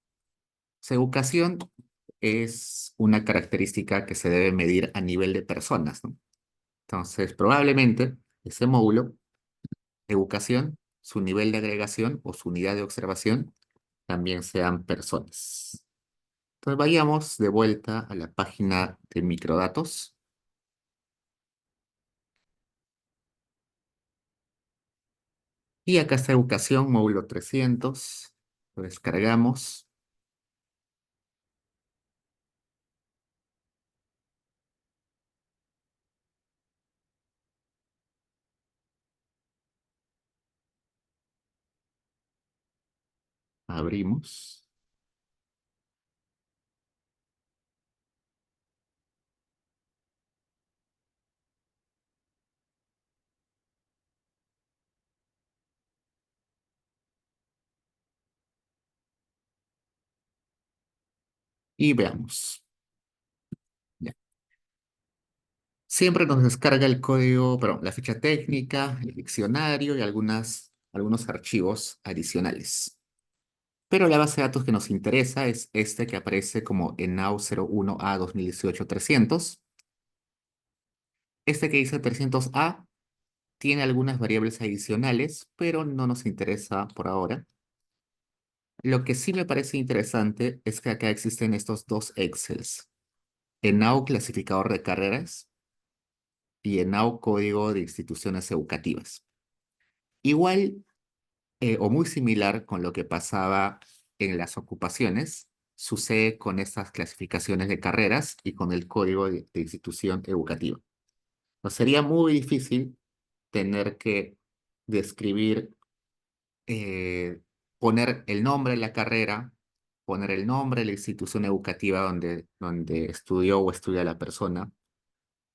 Educación es una característica que se debe medir a nivel de personas, ¿no? Entonces, probablemente ese módulo, educación, su nivel de agregación o su unidad de observación también sean personas. Entonces, vayamos de vuelta a la página de microdatos y acá está educación, módulo 300. Lo descargamos, abrimos y veamos. Ya. Siempre nos descarga el código, perdón, la ficha técnica, el diccionario y algunos archivos adicionales. Pero la base de datos que nos interesa es este que aparece como ENAU 01A 2018-300. Este que dice 300A tiene algunas variables adicionales, pero no nos interesa por ahora. Lo que sí me parece interesante es que acá existen estos dos Excels. ENAU clasificador de carreras y ENAU código de instituciones educativas. Igual o muy similar con lo que pasaba en las ocupaciones, sucede con estas clasificaciones de carreras y con el código de institución educativa. No sería muy difícil tener que describir, eh, poner el nombre de la carrera, poner el nombre de la institución educativa donde estudió o estudia la persona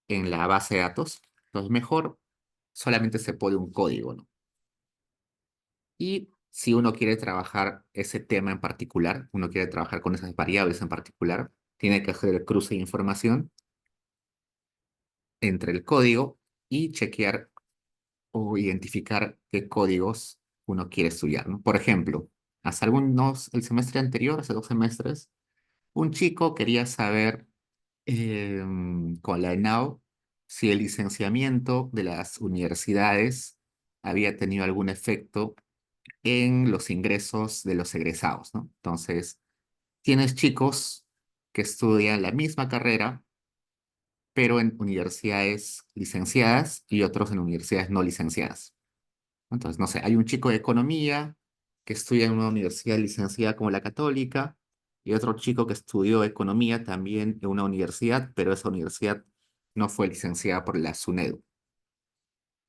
en la base de datos. Entonces, mejor solamente se pone un código, ¿no? Y si uno quiere trabajar ese tema en particular, uno quiere trabajar con esas variables en particular, tiene que hacer el cruce de información entre el código y chequear o identificar qué códigos uno quiere estudiar, ¿no? Por ejemplo, el semestre anterior, hace 2 semestres, un chico quería saber con la ENAU si el licenciamiento de las universidades había tenido algún efecto en los ingresos de los egresados, ¿no? Entonces, tienes chicos que estudian la misma carrera, pero en universidades licenciadas y otros en universidades no licenciadas. Entonces, no sé, hay un chico de economía que estudia en una universidad licenciada como la Católica y otro chico que estudió economía también en una universidad, pero esa universidad no fue licenciada por la SUNEDU.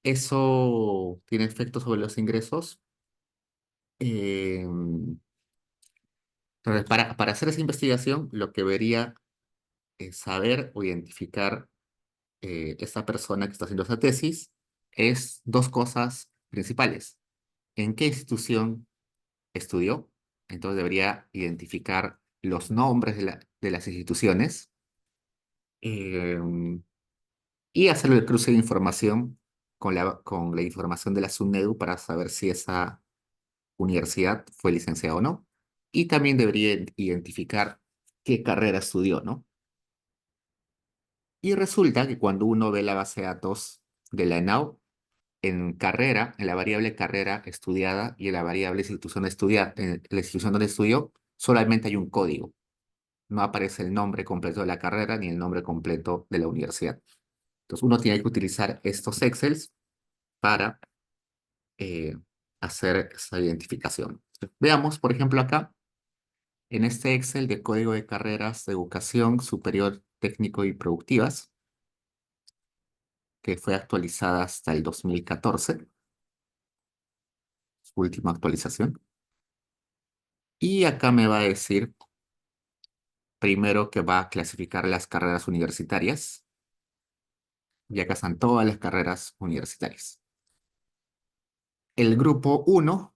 ¿Eso tiene efecto sobre los ingresos? Eh, entonces, para hacer esa investigación, lo que debería saber o identificar esta persona que está haciendo esa tesis es dos cosas principales. ¿En qué institución estudió? Entonces debería identificar los nombres de las instituciones eh, y hacer el cruce de información con la información de la SUNEDU para saber si esa universidad fue licenciada o no. Y también debería identificar qué carrera estudió, ¿no? Y resulta que cuando uno ve la base de datos de la ENAU, en carrera, en la variable carrera estudiada y en la variable institución estudiada, en la institución donde estudió, solamente hay un código. No aparece el nombre completo de la carrera ni el nombre completo de la universidad. Entonces uno tiene que utilizar estos Excels para eh, hacer esa identificación. Veamos, por ejemplo, acá, en este Excel de código de carreras de educación superior técnico y productivas, que fue actualizada hasta el 2014, su última actualización. Y acá me va a decir primero que va a clasificar las carreras universitarias, y acá están todas las carreras universitarias. El grupo 1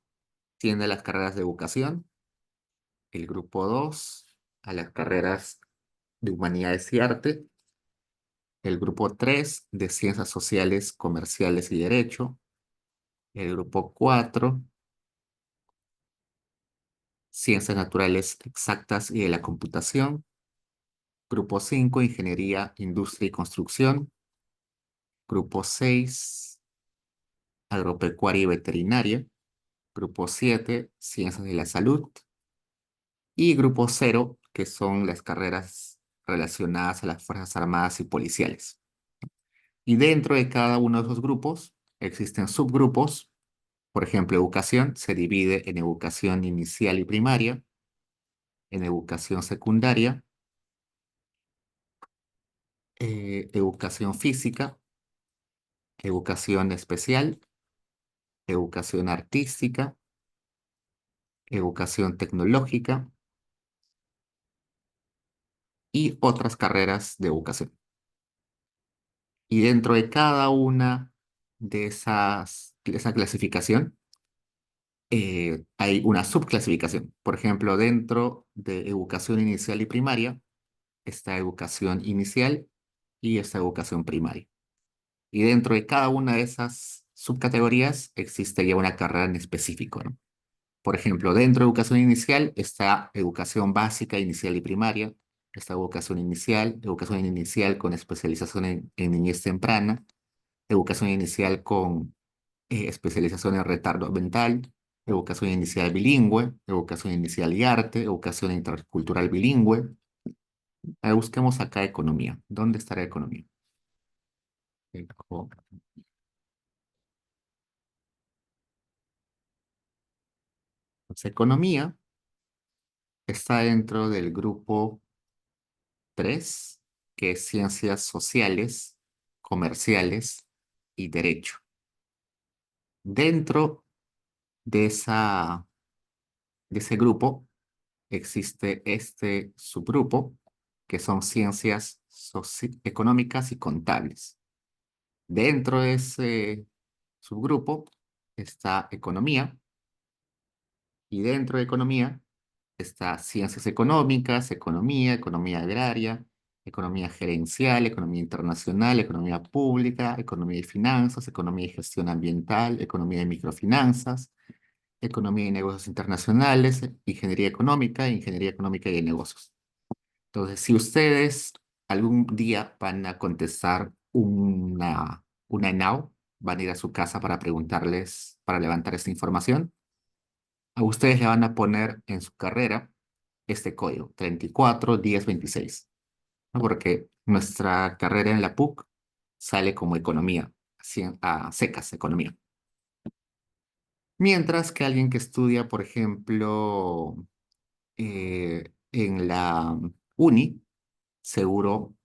tiene las carreras de educación, el grupo 2 a las carreras de humanidades y arte, el grupo 3 de ciencias sociales, comerciales y derecho, El grupo 4, ciencias naturales exactas y de la computación. Grupo 5, ingeniería, industria y construcción. Grupo 6, agropecuaria y veterinaria. Grupo 7, ciencias de la salud. Y grupo 0, que son las carreras relacionadas a las Fuerzas Armadas y policiales. Y dentro de cada uno de esos grupos existen subgrupos. Por ejemplo, educación se divide en educación inicial y primaria, en educación secundaria, educación física, educación especial, educación artística, educación tecnológica y otras carreras de educación. Y dentro de cada una de esa clasificación, hay una subclasificación. Por ejemplo, dentro de educación inicial y primaria está educación inicial y está educación primaria. Y dentro de cada una de esas subcategorías existe ya una carrera en específico, ¿no? Por ejemplo, dentro de educación inicial está educación básica, inicial y primaria. Está educación inicial con especialización en niñez temprana, educación inicial con especialización en retardo mental, educación inicial bilingüe, educación inicial y arte, educación intercultural bilingüe. Busquemos acá economía. ¿Dónde estará economía? Eco- Pues, economía está dentro del grupo 3, que es ciencias sociales, comerciales y derecho. Dentro de de ese grupo existe este subgrupo, que son ciencias económicas y contables. Dentro de ese subgrupo está economía, y dentro de economía está ciencias económicas, economía, economía agraria, economía gerencial, economía internacional, economía pública, economía y finanzas, economía y gestión ambiental, economía y microfinanzas, economía y negocios internacionales, ingeniería económica y de negocios. Entonces, si ustedes algún día van a contestar una ENAU, van a ir a su casa para preguntarles, para levantar esta información, a ustedes le van a poner en su carrera este código, 341026, ¿no? Porque nuestra carrera en la PUC sale como economía, así, a secas, economía. Mientras que alguien que estudia, por ejemplo, en la uni, seguro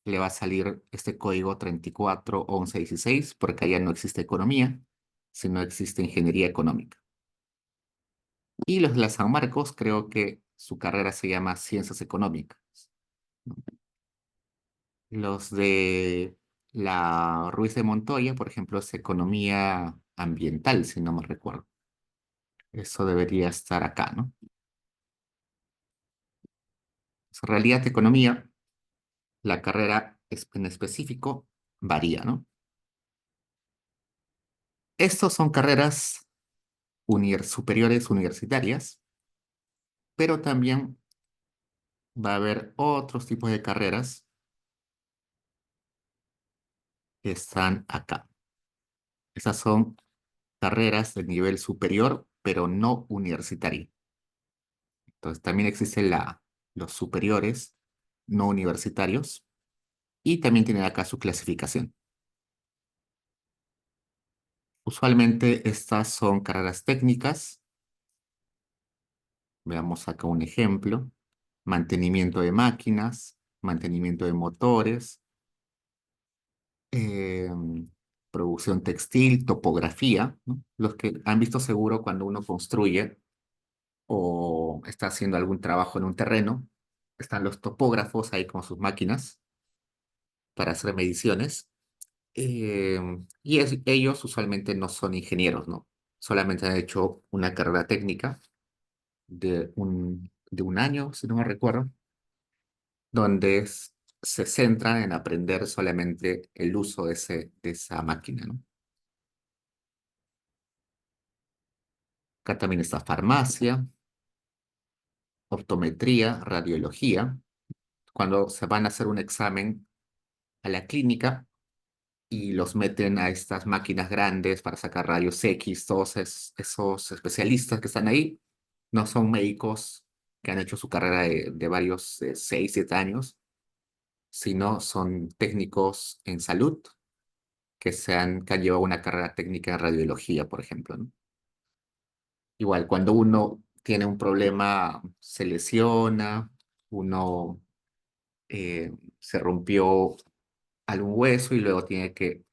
le va a salir este código 341116, porque allá no existe economía, sino existe ingeniería económica. Y los de la San Marcos, creo que su carrera se llama Ciencias Económicas. Los de la Ruiz de Montoya, por ejemplo, es Economía Ambiental, si no me recuerdo. Eso debería estar acá, ¿no? En realidad, economía, la carrera en específico varía, ¿no? Estos son carreras superiores universitarias, pero también va a haber otros tipos de carreras que están acá. Esas son carreras de nivel superior, pero no universitario. Entonces, también existen los superiores no universitarios y también tienen acá su clasificación. Usualmente estas son carreras técnicas. Veamos acá un ejemplo. Mantenimiento de máquinas, mantenimiento de motores, eh, producción textil, topografía, ¿no? Los que han visto seguro cuando uno construye o está haciendo algún trabajo en un terreno, están los topógrafos ahí con sus máquinas para hacer mediciones. Ellos usualmente no son ingenieros, ¿no? Solamente han hecho una carrera técnica de un año, si no me recuerdo, donde se centran en aprender solamente el uso de esa máquina, ¿no? Acá también está farmacia, optometría, radiología. Cuando se van a hacer un examen a la clínica y los meten a estas máquinas grandes para sacar rayos X, todos esos especialistas que están ahí no son médicos que han hecho su carrera de varios, 6, 7 años, sino son técnicos en salud que han llevado una carrera técnica en radiología, por ejemplo, ¿no? Igual, cuando uno tiene un problema, se lesiona, uno se rompió algún hueso y luego tiene que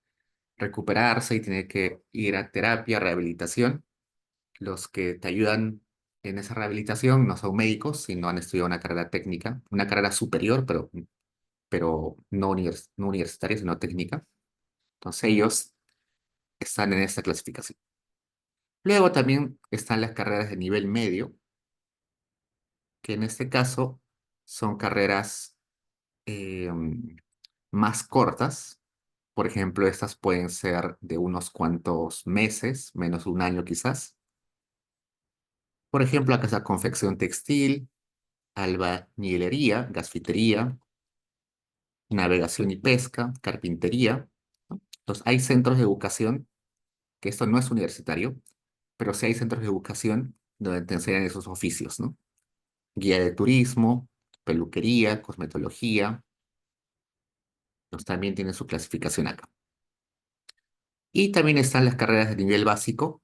recuperarse y tiene que ir a terapia, rehabilitación. Los que te ayudan en esa rehabilitación no son médicos, sino han estudiado una carrera técnica, una carrera superior, pero no universitaria, sino técnica. Entonces ellos están en esta clasificación. Luego también están las carreras de nivel medio, que en este caso son carreras eh, más cortas. Por ejemplo, estas pueden ser de unos cuantos meses, menos de un año quizás. Por ejemplo, acá está confección textil, albañilería, gasfitería, navegación y pesca, carpintería, ¿no? Entonces, hay centros de educación, que esto no es universitario, pero sí hay centros de educación donde te enseñan esos oficios, ¿no? Guía de turismo, peluquería, cosmetología, pues también tienen su clasificación acá. Y también están las carreras de nivel básico,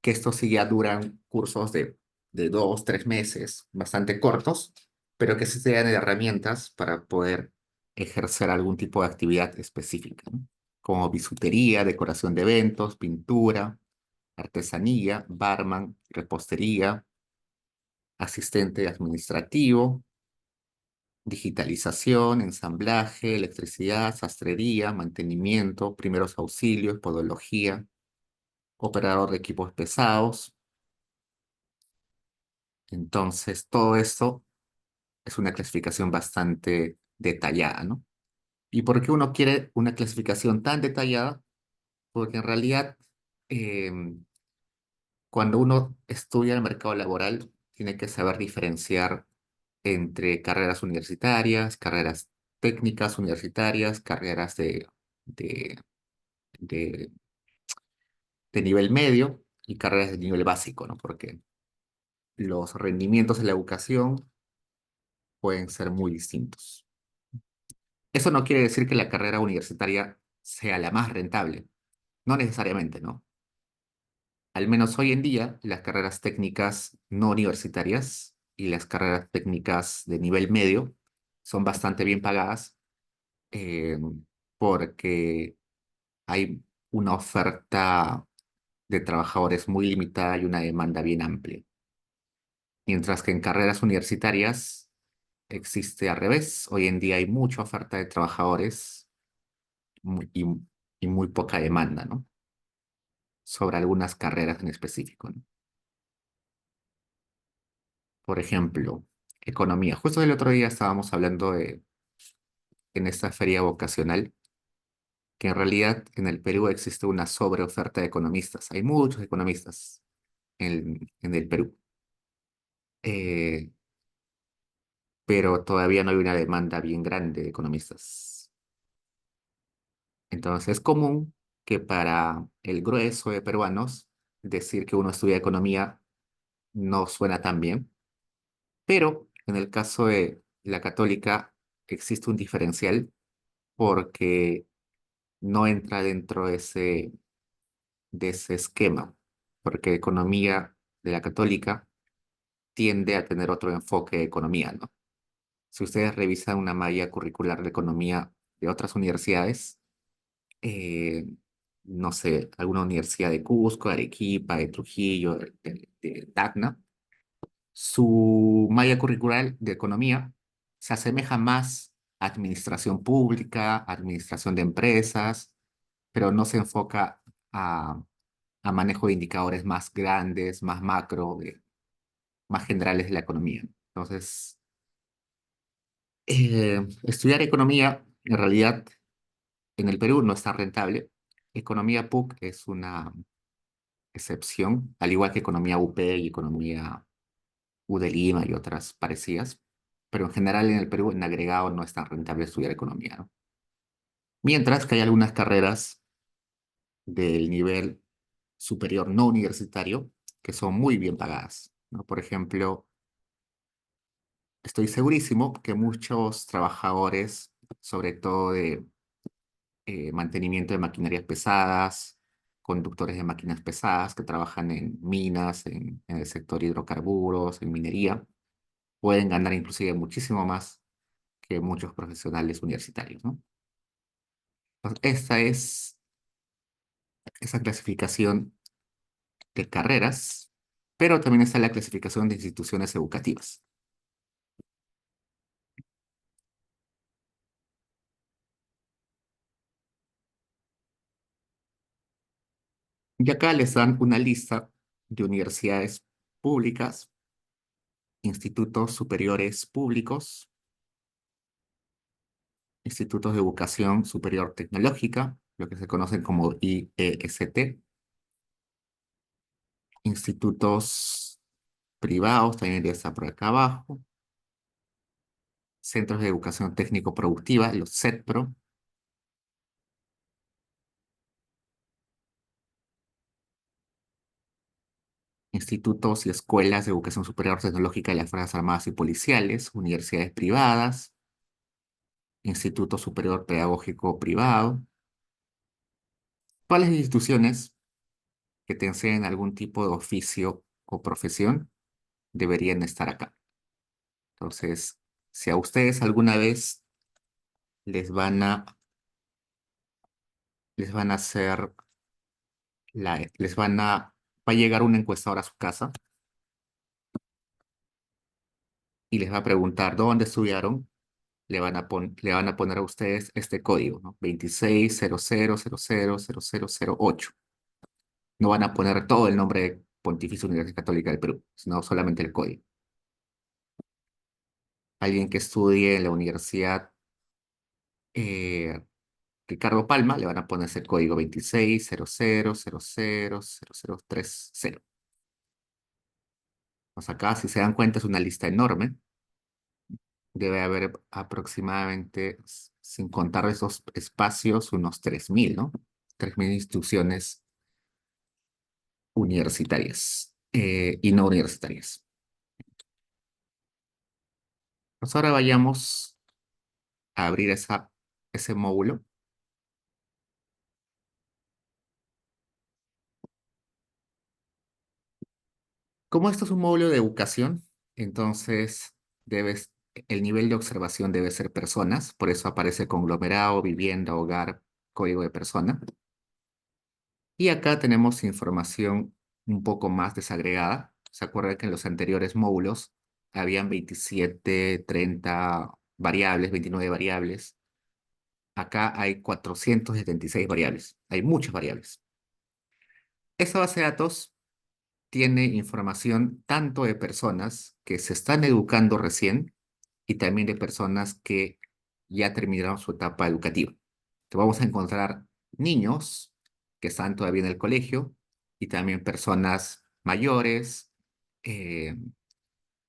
que estos sí ya duran cursos de 2, 3 meses, bastante cortos, pero que sí te dan herramientas para poder ejercer algún tipo de actividad específica, ¿no? Como bisutería, decoración de eventos, pintura, artesanía, barman, repostería, asistente administrativo, digitalización, ensamblaje, electricidad, sastrería, mantenimiento, primeros auxilios, podología, operador de equipos pesados. Entonces, todo esto es una clasificación bastante detallada, ¿no? ¿Y por qué uno quiere una clasificación tan detallada? Porque en realidad, em, cuando uno estudia el mercado laboral, tiene que saber diferenciar entre carreras universitarias, carreras técnicas universitarias, carreras de, de, de nivel medio y carreras de nivel básico, ¿no? Porque los rendimientos en la educación pueden ser muy distintos. Eso no quiere decir que la carrera universitaria sea la más rentable, no necesariamente, ¿no? Al menos hoy en día, las carreras técnicas no universitarias y las carreras técnicas de nivel medio son bastante bien pagadas, eh, porque hay una oferta de trabajadores muy limitada y una demanda bien amplia. Mientras que en carreras universitarias existe al revés. Hoy en día hay mucha oferta de trabajadores y, y muy poca demanda, ¿no? Sobre algunas carreras en específico, ¿no? Por ejemplo, economía. Justo el otro día estábamos hablando en esta feria vocacional, que en realidad en el Perú existe una sobreoferta de economistas. Hay muchos economistas en el Perú, eh, pero todavía no hay una demanda bien grande de economistas. Entonces es común que para el grueso de peruanos decir que uno estudia economía no suena tan bien, pero en el caso de la católica existe un diferencial porque no entra dentro de ese esquema, porque economía de la católica tiende a tener otro enfoque de economía, ¿no? Si ustedes revisan una malla curricular de economía de otras universidades, eh, no sé, alguna universidad de Cusco, de Arequipa, de Trujillo, de Tacna, su malla curricular de economía se asemeja más a administración pública, administración de empresas, pero no se enfoca a manejo de indicadores más grandes, más macro, más generales de la economía. Entonces, estudiar economía en realidad en el Perú no está rentable. Economía PUC es excepción, al igual que economía UP y economía U de Lima y otras parecidas, pero en general en el Perú en agregado no es tan rentable estudiar economía, ¿no? Mientras que hay algunas carreras del nivel superior no universitario que son muy bien pagadas, ¿no? Por ejemplo, estoy segurísimo que muchos trabajadores, sobre todo de mantenimiento de maquinarias pesadas, conductores de máquinas pesadas que trabajan en minas, en el sector hidrocarburos, en minería, pueden ganar inclusive muchísimo más que muchos profesionales universitarios, ¿no? Entonces, esta es esa clasificación de carreras, pero también está la clasificación de instituciones educativas. Y acá les dan una lista de universidades públicas, institutos superiores públicos, institutos de educación superior tecnológica, lo que se conocen como IEST, institutos privados, también está por acá abajo, centros de educación técnico-productiva, los CETPRO, institutos y escuelas de educación superior tecnológica de las Fuerzas Armadas y Policiales, universidades privadas, Instituto Superior Pedagógico Privado. ¿Cuáles instituciones que te enseñen algún tipo de oficio o profesión deberían estar acá? Entonces, si a ustedes alguna vez les van a, les van a hacer va a llegar un encuestador a su casa y les va a preguntar dónde estudiaron, le van a poner a ustedes este código, ¿no? 2600000008. No van a poner todo el nombre de Pontificia Universidad Católica del Perú, sino solamente el código. Alguien que estudie en la Universidad eh, Ricardo Palma, le van a poner ese código 2600000030. Pues acá, si se dan cuenta, es una lista enorme. Debe haber aproximadamente, sin contar esos espacios, unos 3000, ¿no? 3000 instituciones universitarias y no universitarias. Pues ahora vayamos a abrir ese módulo. Como esto es un módulo de educación, entonces el nivel de observación debe ser personas, por eso aparece conglomerado, vivienda, hogar, código de persona. Y acá tenemos información un poco más desagregada. ¿Se acuerdan que en los anteriores módulos habían 27, 30 variables, 29 variables? Acá hay 476 variables. Hay muchas variables. Esta base de datos tiene información tanto de personas que se están educando recién y también de personas que ya terminaron su etapa educativa. Te vamos a encontrar niños que están todavía en el colegio y también personas mayores eh,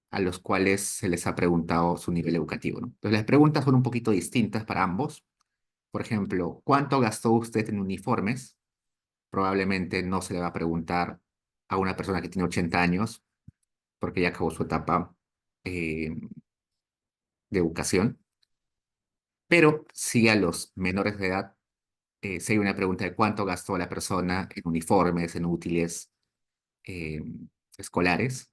a los cuales se les ha preguntado su nivel educativo, ¿no? Entonces las preguntas son un poquito distintas para ambos. Por ejemplo, ¿cuánto gastó usted en uniformes? Probablemente no se le va a preguntar a una persona que tiene 80 años porque ya acabó su etapa eh, de educación, pero sí a los menores de edad, si hay una pregunta de cuánto gastó la persona en uniformes, en útiles eh, escolares,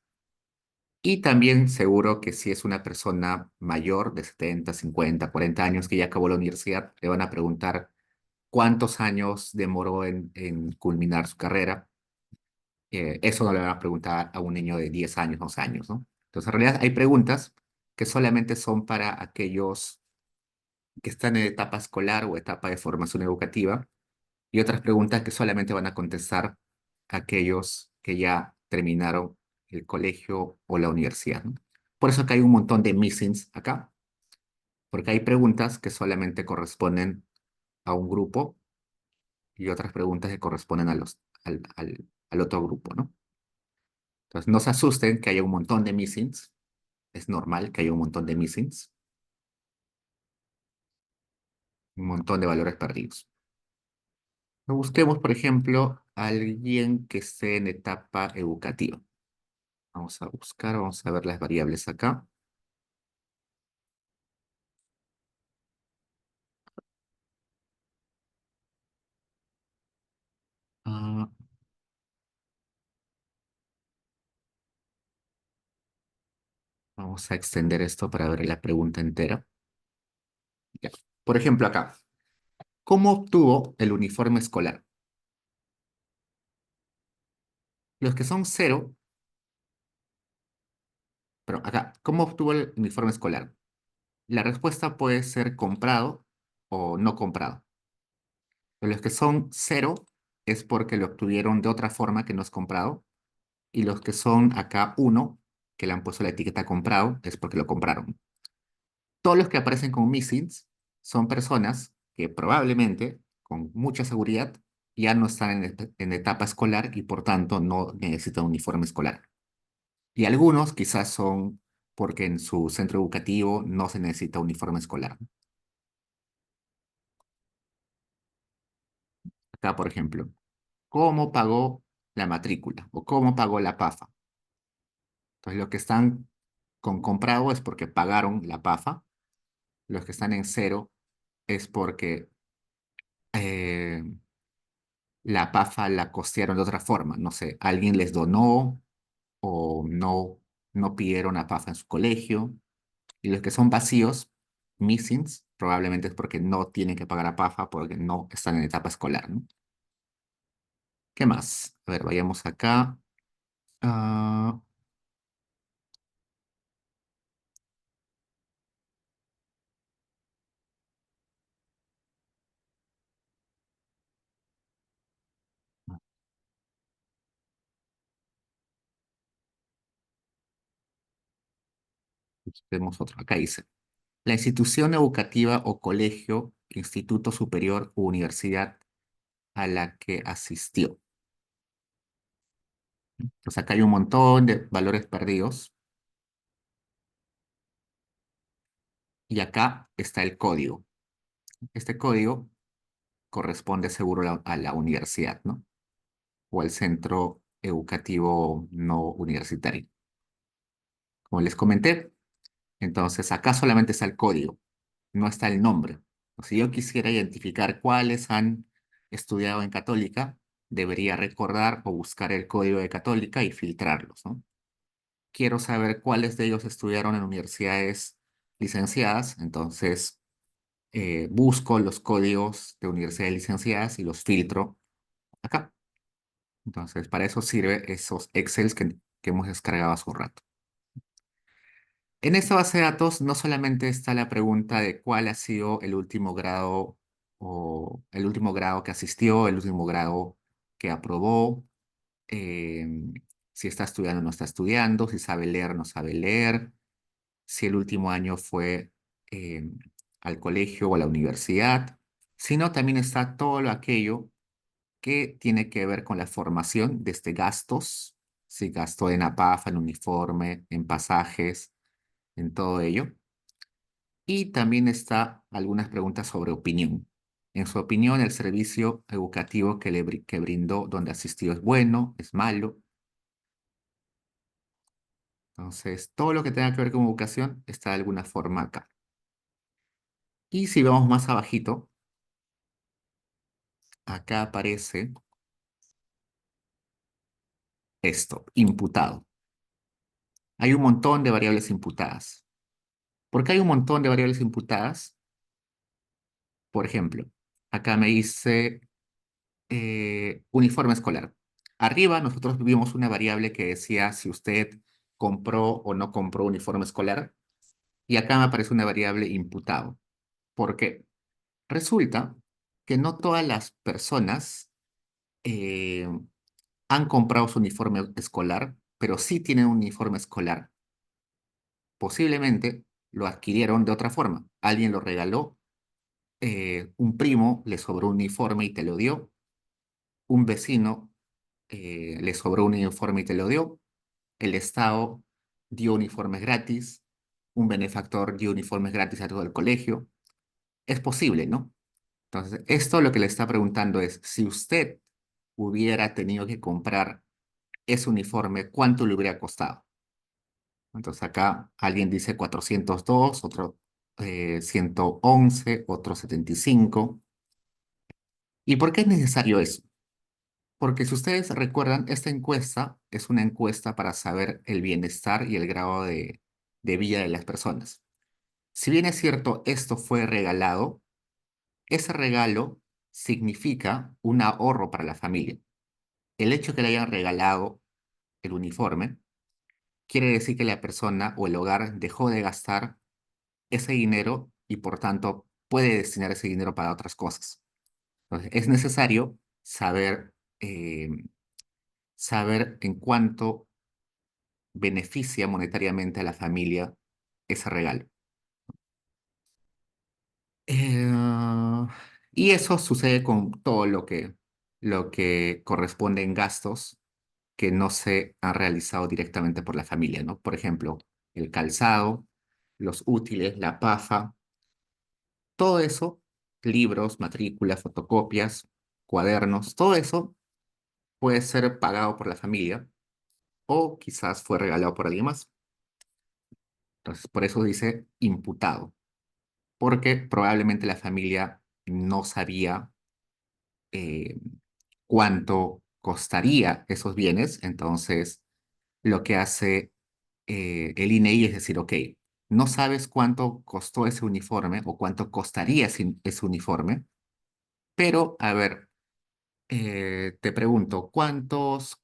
y también seguro que si es una persona mayor de 70, 50, 40 años que ya acabó la universidad, le van a preguntar cuántos años demoró en culminar su carrera. Eso no le van a preguntar a un niño de 10 años, 12 años, ¿no? Entonces, en realidad hay preguntas que solamente son para aquellos que están en etapa escolar o etapa de formación educativa y otras preguntas que solamente van a contestar aquellos que ya terminaron el colegio o la universidad, ¿no? Por eso que hay un montón de missings acá, porque hay preguntas que solamente corresponden a un grupo y otras preguntas que corresponden al otro grupo, ¿no? Entonces, no se asusten que haya un montón de missings. Es normal que haya un montón de missings, un montón de valores perdidos. Busquemos, por ejemplo, a alguien que esté en etapa educativa. Vamos a buscar, vamos a ver las variables acá. Ah, vamos a extender esto para ver la pregunta entera. Ya. Por ejemplo, acá, ¿cómo obtuvo el uniforme escolar? Los que son cero, pero acá, ¿cómo obtuvo el uniforme escolar? La respuesta puede ser comprado o no comprado. Pero los que son cero es porque lo obtuvieron de otra forma que no es comprado. Y los que son acá uno, que le han puesto la etiqueta comprado, es porque lo compraron. Todos los que aparecen con missings son personas que probablemente, con mucha seguridad, ya no están en etapa escolar y por tanto no necesitan uniforme escolar. Y algunos quizás son porque en su centro educativo no se necesita uniforme escolar. Acá, por ejemplo, ¿cómo pagó la matrícula o cómo pagó la PAFA? Entonces, los que están con comprado es porque pagaron la PAFA. Los que están en cero es porque eh, la PAFA la costearon de otra forma. No sé, alguien les donó o no pidieron la PAFA en su colegio. Y los que son vacíos, missings, probablemente es porque no tienen que pagar a PAFA porque no están en etapa escolar, ¿no? ¿Qué más? A ver, vayamos acá. Ah, vemos otro. Acá dice, la institución educativa o colegio, instituto superior u universidad a la que asistió. Entonces acá hay un montón de valores perdidos y acá está el código. Este código corresponde seguro a la universidad, ¿no? O al centro educativo no universitario. Como les comenté, entonces acá solamente está el código, no está el nombre. Si yo quisiera identificar cuáles han estudiado en Católica, debería recordar o buscar el código de Católica y filtrarlos, ¿no? Quiero saber cuáles de ellos estudiaron en universidades licenciadas, entonces busco los códigos de universidades licenciadas y los filtro acá. Entonces, para eso sirve esos Excels que hemos descargado hace un rato. En esta base de datos no solamente está la pregunta de cuál ha sido el último grado o el último grado que asistió, el último grado que aprobó, eh, si está estudiando o no está estudiando, si sabe leer o no sabe leer, si el último año fue eh, al colegio o a la universidad, sino también está todo lo aquello que tiene que ver con la formación desde gastos, si gastó en APAF, en uniforme, en pasajes, en todo ello. Y también está algunas preguntas sobre opinión. En su opinión, el servicio educativo que brindó donde asistió es bueno, es malo. Entonces, todo lo que tenga que ver con educación está de alguna forma acá. Y si vamos más abajito, acá aparece esto, imputado. Hay un montón de variables imputadas. ¿Por qué hay un montón de variables imputadas? Por ejemplo, acá me dice uniforme escolar. Arriba nosotros vimos una variable que decía si usted compró o no compró uniforme escolar. Y acá me aparece una variable imputado. ¿Por qué? Resulta que no todas las personas eh, han comprado su uniforme escolar, pero sí tienen un uniforme escolar. Posiblemente lo adquirieron de otra forma. Alguien lo regaló, un primo le sobró un uniforme y te lo dio, un vecino le sobró un uniforme y te lo dio, el Estado dio uniformes gratis, un benefactor dio uniformes gratis a todo el colegio. Es posible, ¿no? Entonces, esto lo que le está preguntando es, si usted hubiera tenido que comprar ese uniforme, ¿cuánto le hubiera costado? Entonces acá alguien dice 402, otro 111, otro 75. ¿Y por qué es necesario eso? Porque si ustedes recuerdan, esta encuesta es una encuesta para saber el bienestar y el grado de vida de las personas. Si bien es cierto, esto fue regalado, ese regalo significa un ahorro para la familia. El hecho que le hayan regalado el uniforme quiere decir que la persona o el hogar dejó de gastar ese dinero y por tanto puede destinar ese dinero para otras cosas. Entonces, es necesario saber en cuánto beneficia monetariamente a la familia ese regalo. Eh, y eso sucede con todo lo que corresponde en gastos que no se han realizado directamente por la familia, ¿no? Por ejemplo, el calzado, los útiles, la PAFA, todo eso, libros, matrículas, fotocopias, cuadernos, todo eso puede ser pagado por la familia o quizás fue regalado por alguien más. Entonces, por eso dice imputado, porque probablemente la familia no sabía eh, cuánto costaría esos bienes. Entonces, lo que hace el INEI es decir, ok, no sabes cuánto costó ese uniforme o cuánto costaría ese uniforme, pero a ver, te pregunto, ¿cuántas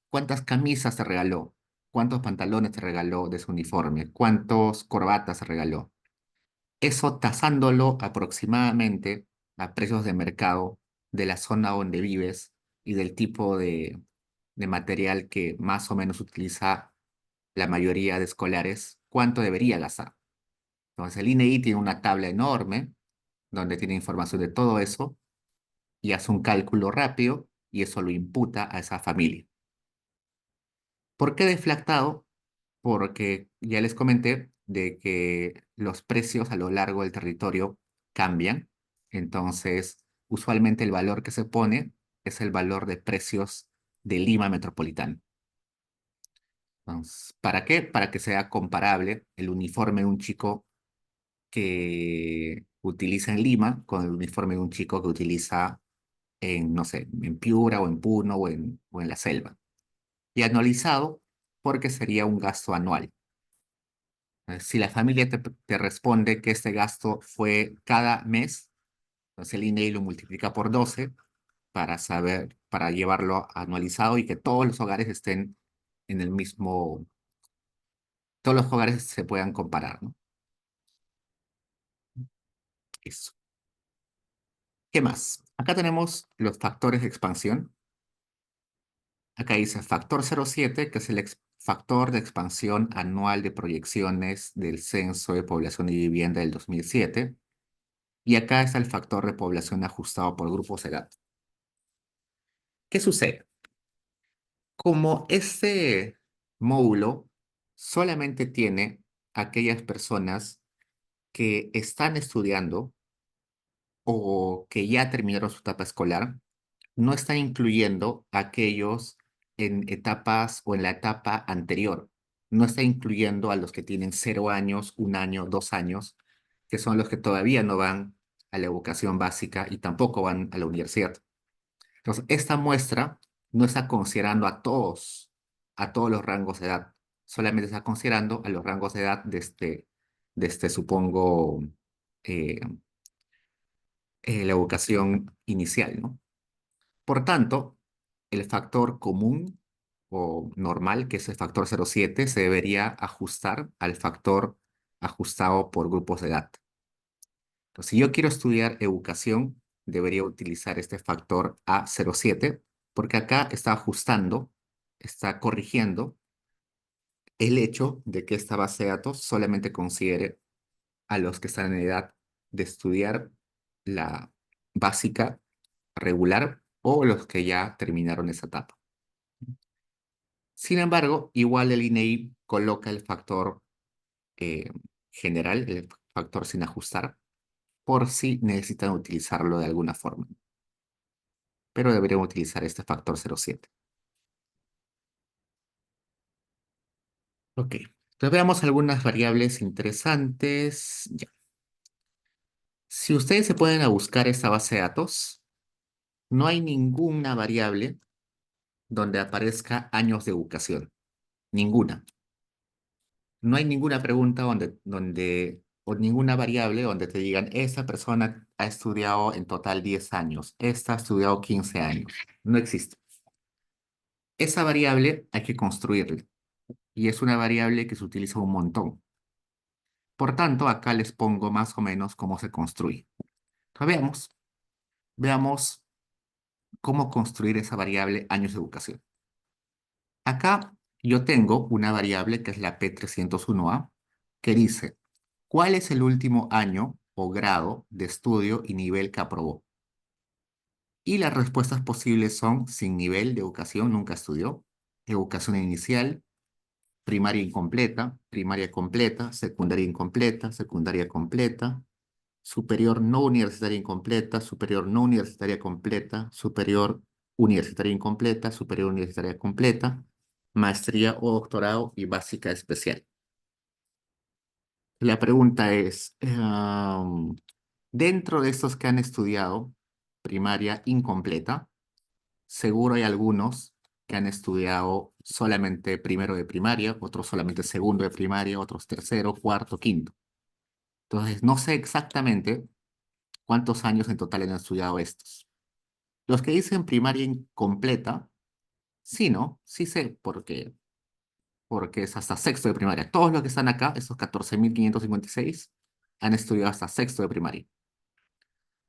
camisas te regaló? ¿Cuántos pantalones te regaló de su uniforme? ¿Cuántos corbatas te regaló? Eso tasándolo aproximadamente a precios de mercado de la zona donde vives y del tipo de material que más o menos utiliza la mayoría de escolares, ¿cuánto debería gastar? Entonces el INEI tiene una tabla enorme donde tiene información de todo eso y hace un cálculo rápido y eso lo imputa a esa familia. ¿Por qué deflactado? Porque ya les comenté de que los precios a lo largo del territorio cambian. Entonces, usualmente el valor que se pone es el valor de precios de Lima metropolitana. Entonces, ¿para qué? Para que sea comparable el uniforme de un chico que utiliza en Lima con el uniforme de un chico que utiliza en, no sé, en Piura o en Puno o en la selva. Y anualizado porque sería un gasto anual. Si la familia te responde que este gasto fue cada mes, entonces el INEI lo multiplica por 12 para saber, para llevarlo anualizado y que todos los hogares estén en el mismo, todos los hogares se puedan comparar, ¿no? Eso. ¿Qué más? Acá tenemos los factores de expansión. Acá dice factor 07, que es el factor de expansión anual de proyecciones del Censo de Población y Vivienda del 2007. Y acá está el factor de población ajustado por grupos de edad. ¿Qué sucede? Como este módulo solamente tiene aquellas personas que están estudiando o que ya terminaron su etapa escolar, no está incluyendo a aquellos en etapas o en la etapa anterior. No está incluyendo a los que tienen 0 años, 1 año, 2 años, que son los que todavía no van a la educación básica y tampoco van a la universidad. Entonces, esta muestra no está considerando a todos los rangos de edad, solamente está considerando a los rangos de edad supongo, eh, la educación inicial, ¿no? Por tanto, el factor común o normal, que es el factor 0,7, se debería ajustar al factor ajustado por grupos de edad. Entonces, si yo quiero estudiar educación, debería utilizar este factor A07, porque acá está ajustando, está corrigiendo el hecho de que esta base de datos solamente considere a los que están en edad de estudiar la básica regular o los que ya terminaron esa etapa. Sin embargo, igual el INEI coloca el factor eh, general, el factor sin ajustar, por si necesitan utilizarlo de alguna forma. Pero deberían utilizar este factor 0,7. Ok, entonces veamos algunas variables interesantes. Ya. Si ustedes se pueden a buscar esta base de datos, no hay ninguna variable donde aparezca años de educación. Ninguna. No hay ninguna pregunta o ninguna variable donde te digan, esa persona ha estudiado en total 10 años, esta ha estudiado 15 años. No existe. Esa variable hay que construirla y es una variable que se utiliza un montón. Por tanto, acá les pongo más o menos cómo se construye. Entonces, veamos cómo construir esa variable años de educación. Acá yo tengo una variable que es la P301A que dice, ¿cuál es el último año o grado de estudio y nivel que aprobó? Y las respuestas posibles son sin nivel de educación, nunca estudió, educación inicial, primaria completa, secundaria completa, superior no universitaria incompleta, superior no universitaria completa, superior universitaria incompleta, superior universitaria completa, maestría o doctorado y básica especial. La pregunta es, dentro de estos que han estudiado primaria incompleta, seguro hay algunos que han estudiado solamente primero de primaria, otros solamente segundo de primaria, otros tercero, cuarto, quinto. Entonces, no sé exactamente cuántos años en total han estudiado estos. Los que dicen primaria incompleta, sí, ¿no? Sí sé porque es hasta sexto de primaria. Todos los que están acá, esos 14.556, han estudiado hasta sexto de primaria.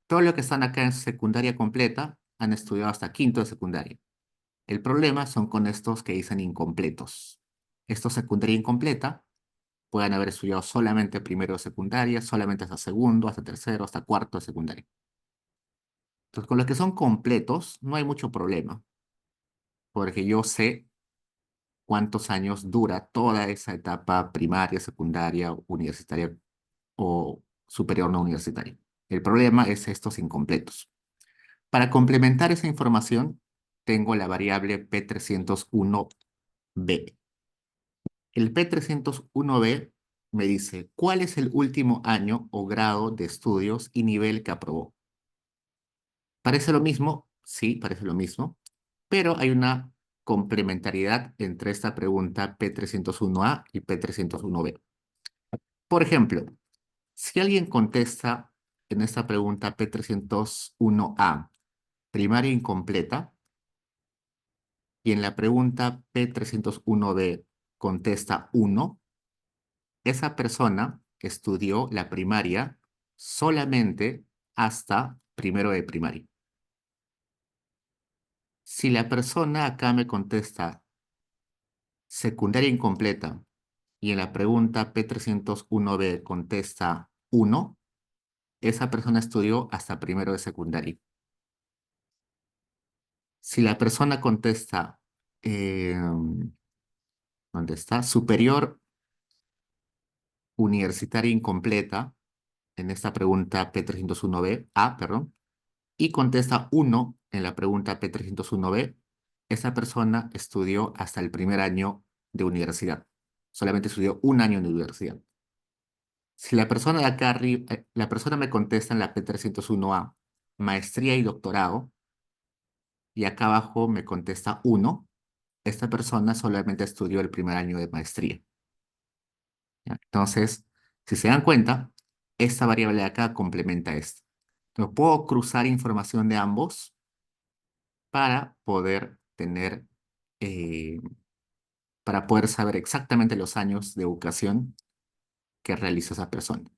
Todos los que están acá en secundaria completa han estudiado hasta quinto de secundaria. El problema son con estos que dicen incompletos. Estos secundaria incompleta pueden haber estudiado solamente primero de secundaria, solamente hasta segundo, hasta tercero, hasta cuarto de secundaria. Entonces, con los que son completos no hay mucho problema, porque yo sé cuántos años dura toda esa etapa primaria, secundaria, universitaria o superior no universitaria. El problema es estos incompletos. Para complementar esa información, tengo la variable P301B. El P301B me dice cuál es el último año o grado de estudios y nivel que aprobó. ¿Parece lo mismo? Sí, parece lo mismo, pero hay una complementariedad entre esta pregunta P301A y P301B. Por ejemplo, si alguien contesta en esta pregunta P301A, primaria incompleta, y en la pregunta P301B contesta 1, esa persona estudió la primaria solamente hasta primero de primaria. Si la persona acá me contesta secundaria incompleta y en la pregunta P301B contesta 1, esa persona estudió hasta primero de secundaria. Si la persona contesta, eh, ¿dónde está? Superior universitaria incompleta, en esta pregunta P301B, perdón, y contesta 1 en la pregunta P301B, esa persona estudió hasta el primer año de universidad. Solamente estudió un año de universidad. Si la persona de acá arriba, la persona me contesta en la P301A, maestría y doctorado, y acá abajo me contesta 1, esta persona solamente estudió el primer año de maestría. ¿Ya? Entonces, si se dan cuenta, esta variable de acá complementa esto. Entonces, puedo cruzar información de ambos para poder tener, eh, para poder saber exactamente los años de educación que realizó esa persona.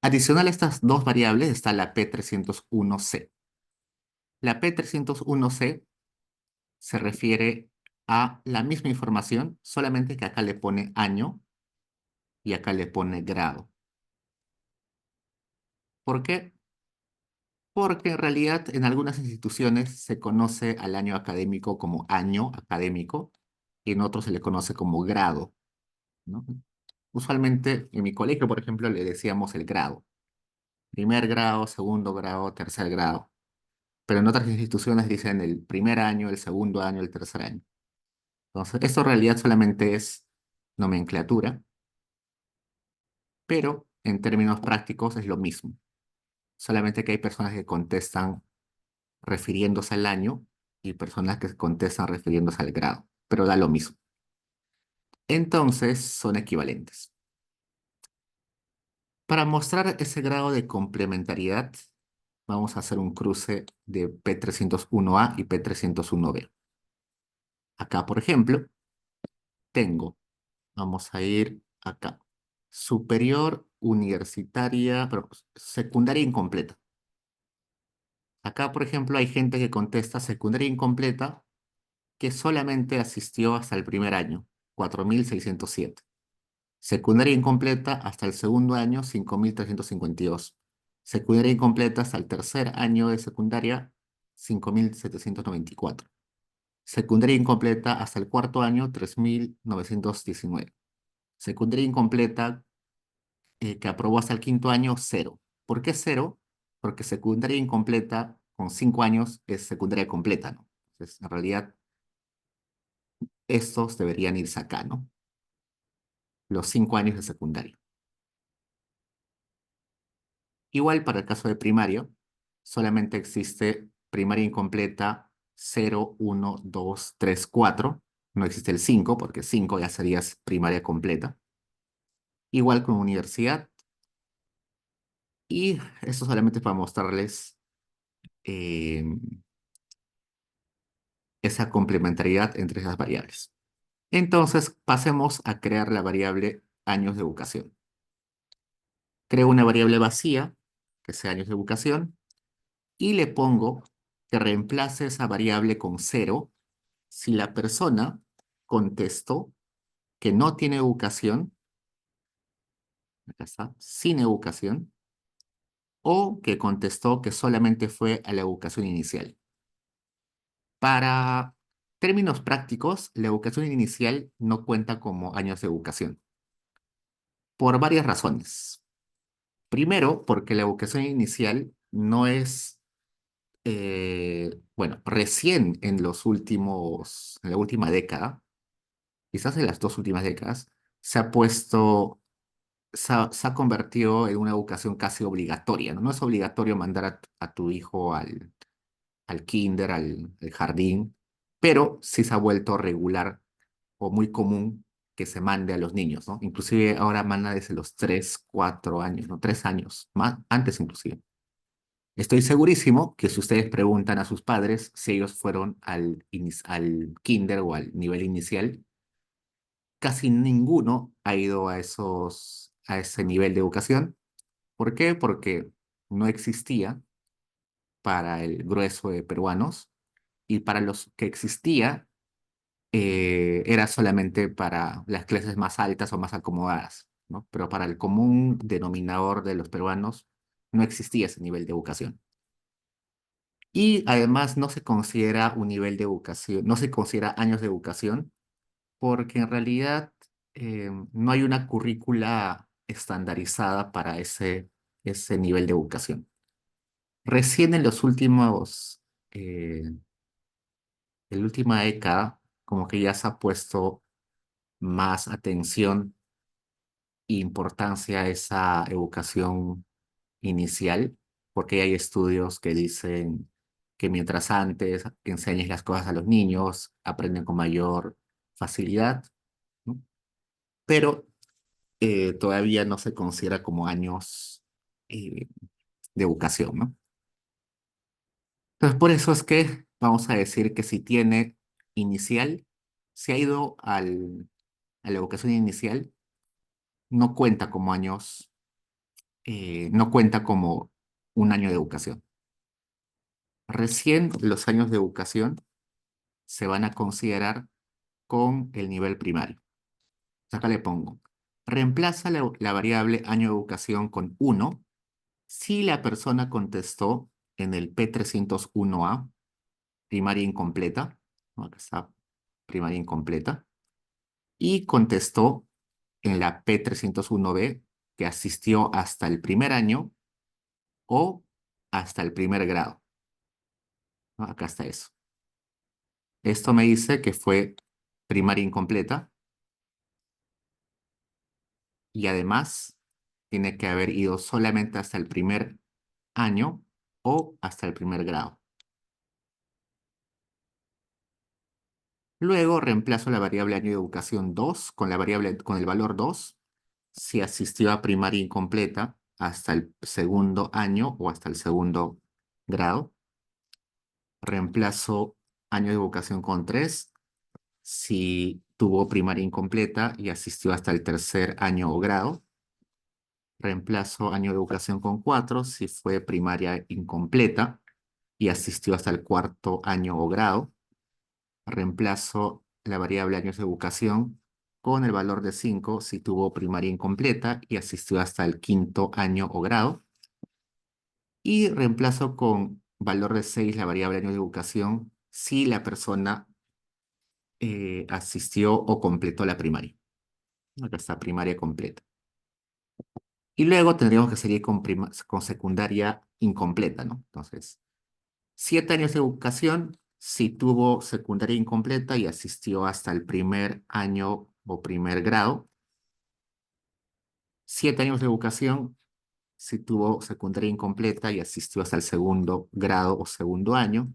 Adicional a estas dos variables está la P301C. La P301C se refiere a la misma información, solamente que acá le pone año y acá le pone grado. ¿Por qué? Porque en realidad en algunas instituciones se conoce al año académico como año académico y en otros se le conoce como grado, ¿no? Usualmente en mi colegio, por ejemplo, le decíamos el grado, primer grado, segundo grado, tercer grado, pero en otras instituciones dicen el primer año, el segundo año, el tercer año. Entonces, esto en realidad solamente es nomenclatura, pero en términos prácticos es lo mismo, solamente que hay personas que contestan refiriéndose al año y personas que contestan refiriéndose al grado, pero da lo mismo. Entonces son equivalentes. Para mostrar ese grado de complementariedad, vamos a hacer un cruce de P301A y P301B. Acá, por ejemplo, tengo, vamos a ir acá, superior universitaria, pero secundaria incompleta. Acá, por ejemplo, hay gente que contesta secundaria incompleta que solamente asistió hasta el primer año, 4.607. Secundaria incompleta hasta el segundo año, 5.352. Secundaria incompleta hasta el tercer año de secundaria, 5.794. Secundaria incompleta hasta el cuarto año, 3.919. Secundaria incompleta que aprobó hasta el quinto año, cero. ¿Por qué cero? Porque secundaria incompleta con 5 años es secundaria completa, ¿no? Entonces, en realidad, estos deberían irse acá, ¿no? Los 5 años de secundaria. Igual para el caso de primario, solamente existe primaria incompleta 0, 1, 2, 3, 4. No existe el 5 porque 5 ya serías primaria completa. Igual con universidad. Y esto solamente para mostrarles eh, esa complementariedad entre esas variables. Entonces, pasemos a crear la variable años de educación. Creo una variable vacía, que sea años de educación, y le pongo que reemplace esa variable con cero si la persona contestó que no tiene educación, acá está, sin educación, o que contestó que solamente fue a la educación inicial. Para términos prácticos, la educación inicial no cuenta como años de educación, por varias razones. Primero, porque la educación inicial no es, bueno, recién en en la última década, quizás en las 2 últimas décadas, se ha puesto, se ha convertido en una educación casi obligatoria, ¿no? No es obligatorio mandar a tu hijo al kinder, al jardín, pero sí se ha vuelto regular o muy común que se mande a los niños, ¿no? Inclusive ahora manda desde los 3, 4 años, ¿no? 3 años, más, antes inclusive. Estoy segurísimo que si ustedes preguntan a sus padres si ellos fueron al kinder o al nivel inicial, casi ninguno ha ido a ese nivel de educación. ¿Por qué? Porque no existía para el grueso de peruanos y para los que existía era solamente para las clases más altas o más acomodadas, ¿no? Pero para el común denominador de los peruanos no existía ese nivel de educación. Y además no se considera un nivel de educación, no se considera años de educación, porque en realidad no hay una currícula estandarizada para ese nivel de educación. Recién en en la última década, como que ya se ha puesto más atención e importancia a esa educación inicial, porque hay estudios que dicen que mientras antes enseñes las cosas a los niños, aprenden con mayor facilidad, ¿no? Pero todavía no se considera como años de educación, ¿no? Entonces, por eso es que vamos a decir que si tiene inicial, si ha ido a la educación inicial, no cuenta como años, no cuenta como un año de educación. Recién los años de educación se van a considerar con el nivel primario. Acá le pongo, reemplaza la variable año de educación con 1 si la persona contestó en el P301A, primaria incompleta, ¿no? Acá está, primaria incompleta, y contestó en la P301B que asistió hasta el primer año o hasta el primer grado, ¿no? Acá está eso. Esto me dice que fue primaria incompleta y además tiene que haber ido solamente hasta el primer año o hasta el primer grado. Luego reemplazo la variable año de educación 2 con la variable con el valor 2 si asistió a primaria incompleta hasta el segundo año o hasta el segundo grado. Reemplazo año de educación con 3 si tuvo primaria incompleta y asistió hasta el tercer año o grado. Reemplazo año de educación con 4 si fue primaria incompleta y asistió hasta el cuarto año o grado. Reemplazo la variable años de educación con el valor de 5 si tuvo primaria incompleta y asistió hasta el quinto año o grado. Y reemplazo con valor de 6 la variable año de educación si la persona asistió o completó la primaria. Acá está primaria completa. Y luego tendríamos que seguir con secundaria incompleta, ¿no? Entonces, 7 años de educación si tuvo secundaria incompleta y asistió hasta el primer año o primer grado. 7 años de educación si tuvo secundaria incompleta y asistió hasta el segundo grado o segundo año.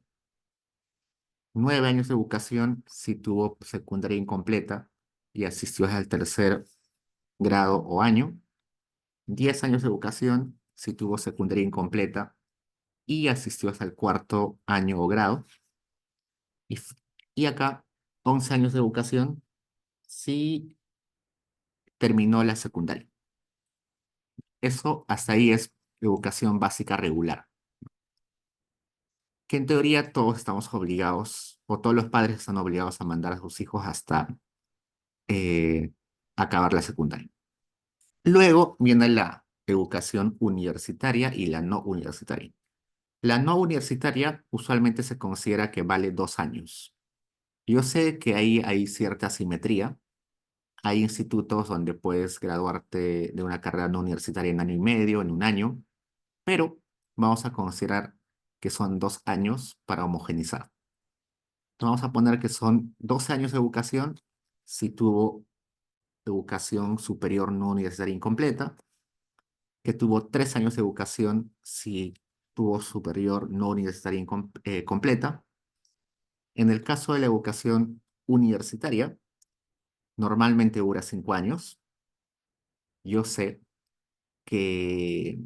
9 años de educación si tuvo secundaria incompleta y asistió hasta el tercer grado o año. 10 años de educación si tuvo secundaria incompleta y asistió hasta el cuarto año o grado. Y, y acá, 11 años de educación si terminó la secundaria. Eso hasta ahí es educación básica regular, que en teoría todos estamos obligados, o todos los padres están obligados a mandar a sus hijos hasta eh, acabar la secundaria. Luego viene la educación universitaria y la no universitaria. La no universitaria usualmente se considera que vale 2 años. Yo sé que ahí hay cierta asimetría. Hay institutos donde puedes graduarte de una carrera no universitaria en año y medio, en un año, pero vamos a considerar que son 2 años para homogenizar. Vamos a poner que son 12 años de educación si tuvo educación superior no universitaria incompleta, que tuvo 3 años de educación si tuvo superior no universitaria completa. En el caso de la educación universitaria, normalmente dura 5 años. Yo sé que,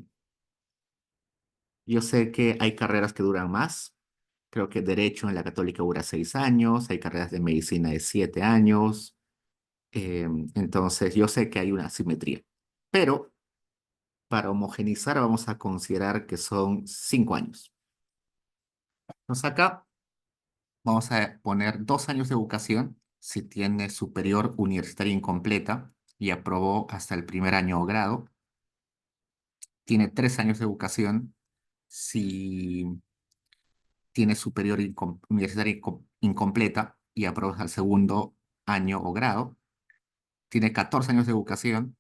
yo sé que hay carreras que duran más. Creo que Derecho en la Católica dura 6 años, hay carreras de medicina de 7 años. Entonces, yo sé que hay una asimetría. Pero para homogenizar, vamos a considerar que son 5 años. Entonces, acá vamos a poner 2 años de educación si tiene superior universitaria incompleta y aprobó hasta el primer año o grado. Tiene 3 años de educación si tiene superior universitaria incompleta y aprobó hasta el segundo año o grado. Tiene 14 años de educación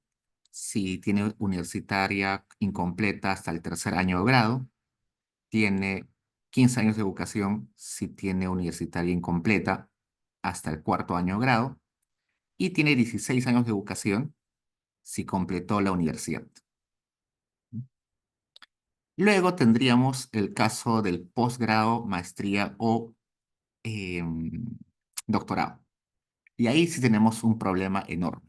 si tiene universitaria incompleta hasta el tercer año o grado. Tiene 15 años de educación si tiene universitaria incompleta hasta el cuarto año o grado. Y tiene 16 años de educación si completó la universidad. Luego tendríamos el caso del posgrado, maestría o doctorado. Y ahí sí tenemos un problema enorme,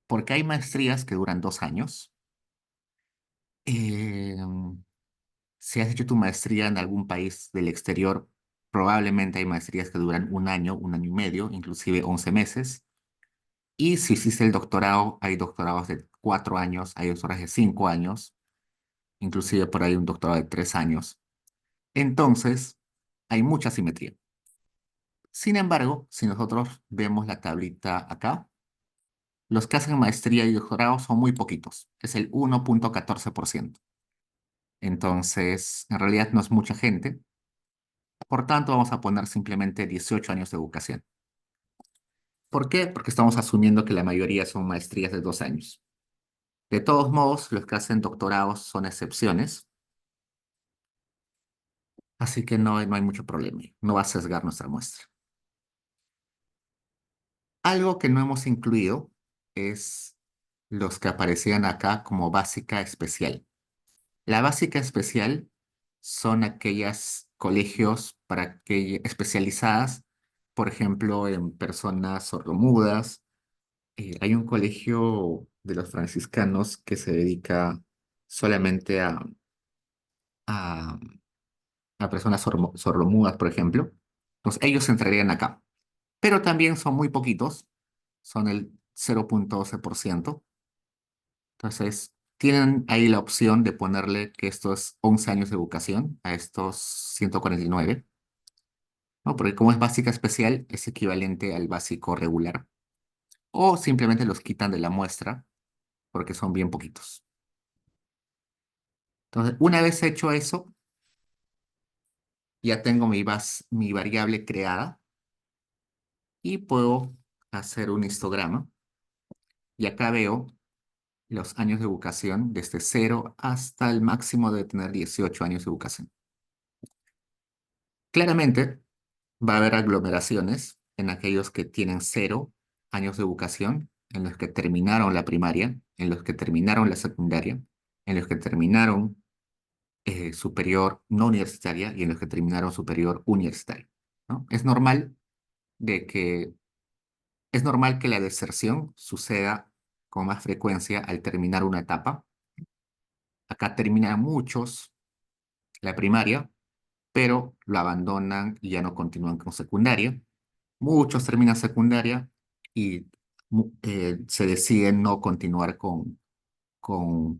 porque hay maestrías que duran 2 años. Em, si has hecho tu maestría en algún país del exterior, probablemente hay maestrías que duran un año y medio, inclusive 11 meses. Y si hiciste el doctorado, hay doctorados de 4 años, hay doctorados de 5 años, inclusive por ahí un doctorado de 3 años. Entonces, hay mucha simetría. Sin embargo, si nosotros vemos la tablita acá, los que hacen maestría y doctorado son muy poquitos, es el 1,14%. Entonces, en realidad no es mucha gente. Por tanto, vamos a poner simplemente 18 años de educación. ¿Por qué? Porque estamos asumiendo que la mayoría son maestrías de 2 años. De todos modos, los que hacen doctorados son excepciones, así que no hay mucho problema. No va a sesgar nuestra muestra. Algo que no hemos incluido es los que aparecían acá como básica especial. La básica especial son aquellos colegios especializadas, por ejemplo, en personas sordomudas. Hay un colegio de los franciscanos que se dedica solamente a, a personas sordomudas, por ejemplo. Entonces, ellos entrarían acá. Pero también son muy poquitos, son el 0,12%. Entonces, tienen ahí la opción de ponerle que estos 11 años de educación a estos 149, ¿no? Porque como es básica especial, es equivalente al básico regular. O simplemente los quitan de la muestra porque son bien poquitos. Entonces, una vez hecho eso, ya tengo mi variable creada y puedo hacer un histograma. Y acá veo los años de educación desde 0 hasta el máximo de tener 18 años de educación. Claramente va a haber aglomeraciones en aquellos que tienen 0 años de educación, en los que terminaron la primaria, en los que terminaron la secundaria, en los que terminaron superior no universitaria y en los que terminaron superior universitaria, ¿no? De que, es normal que la deserción suceda con más frecuencia al terminar una etapa. Acá terminan muchos la primaria, pero lo abandonan y ya no continúan con secundaria. Muchos terminan secundaria y se deciden no continuar con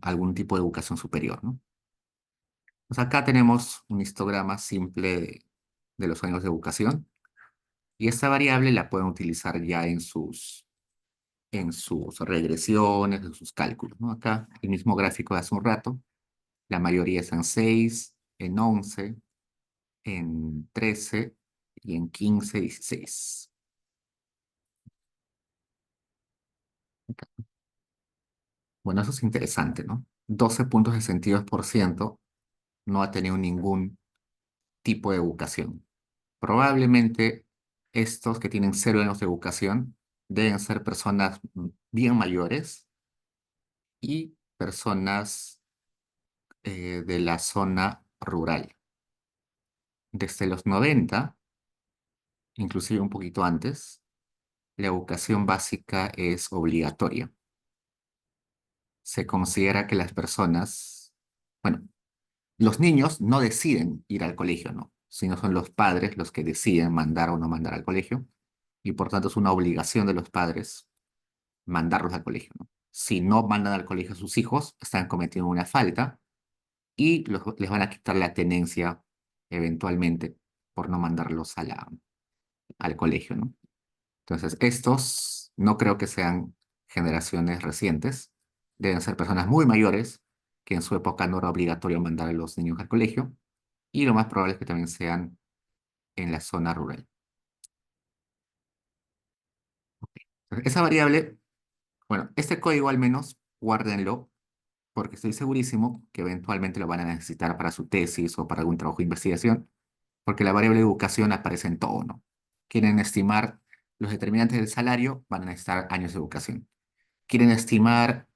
algún tipo de educación superior, ¿no? Pues acá tenemos un histograma simple de los años de educación y esta variable la pueden utilizar ya en sus regresiones, en sus cálculos, ¿no? Acá el mismo gráfico de hace un rato, la mayoría es en 6, en 11, en 13 y en 15, 16. Bueno, eso es interesante, ¿no? 12,62% no ha tenido ningún tipo de educación. Probablemente estos que tienen 0 años de educación deben ser personas bien mayores y personas de la zona rural. Desde los 90, inclusive un poquito antes, la educación básica es obligatoria. Se considera que las personas, bueno, los niños no deciden ir al colegio, ¿no? Sino son los padres los que deciden mandar o no mandar al colegio. Y por tanto es una obligación de los padres mandarlos al colegio, ¿no? Si no mandan al colegio a sus hijos, están cometiendo una falta y les van a quitar la tenencia eventualmente por no mandarlos al colegio, ¿no? Entonces, estos no creo que sean generaciones recientes, deben ser personas muy mayores que en su época no era obligatorio mandar a los niños al colegio y lo más probable es que también sean en la zona rural. Entonces, esa variable, bueno, este código al menos guárdenlo porque estoy segurísimo que eventualmente lo van a necesitar para su tesis o para algún trabajo de investigación, porque la variable de educación aparece en todo, ¿no? Quieren estimar los determinantes del salario, van a necesitar años de educación. Quieren estimar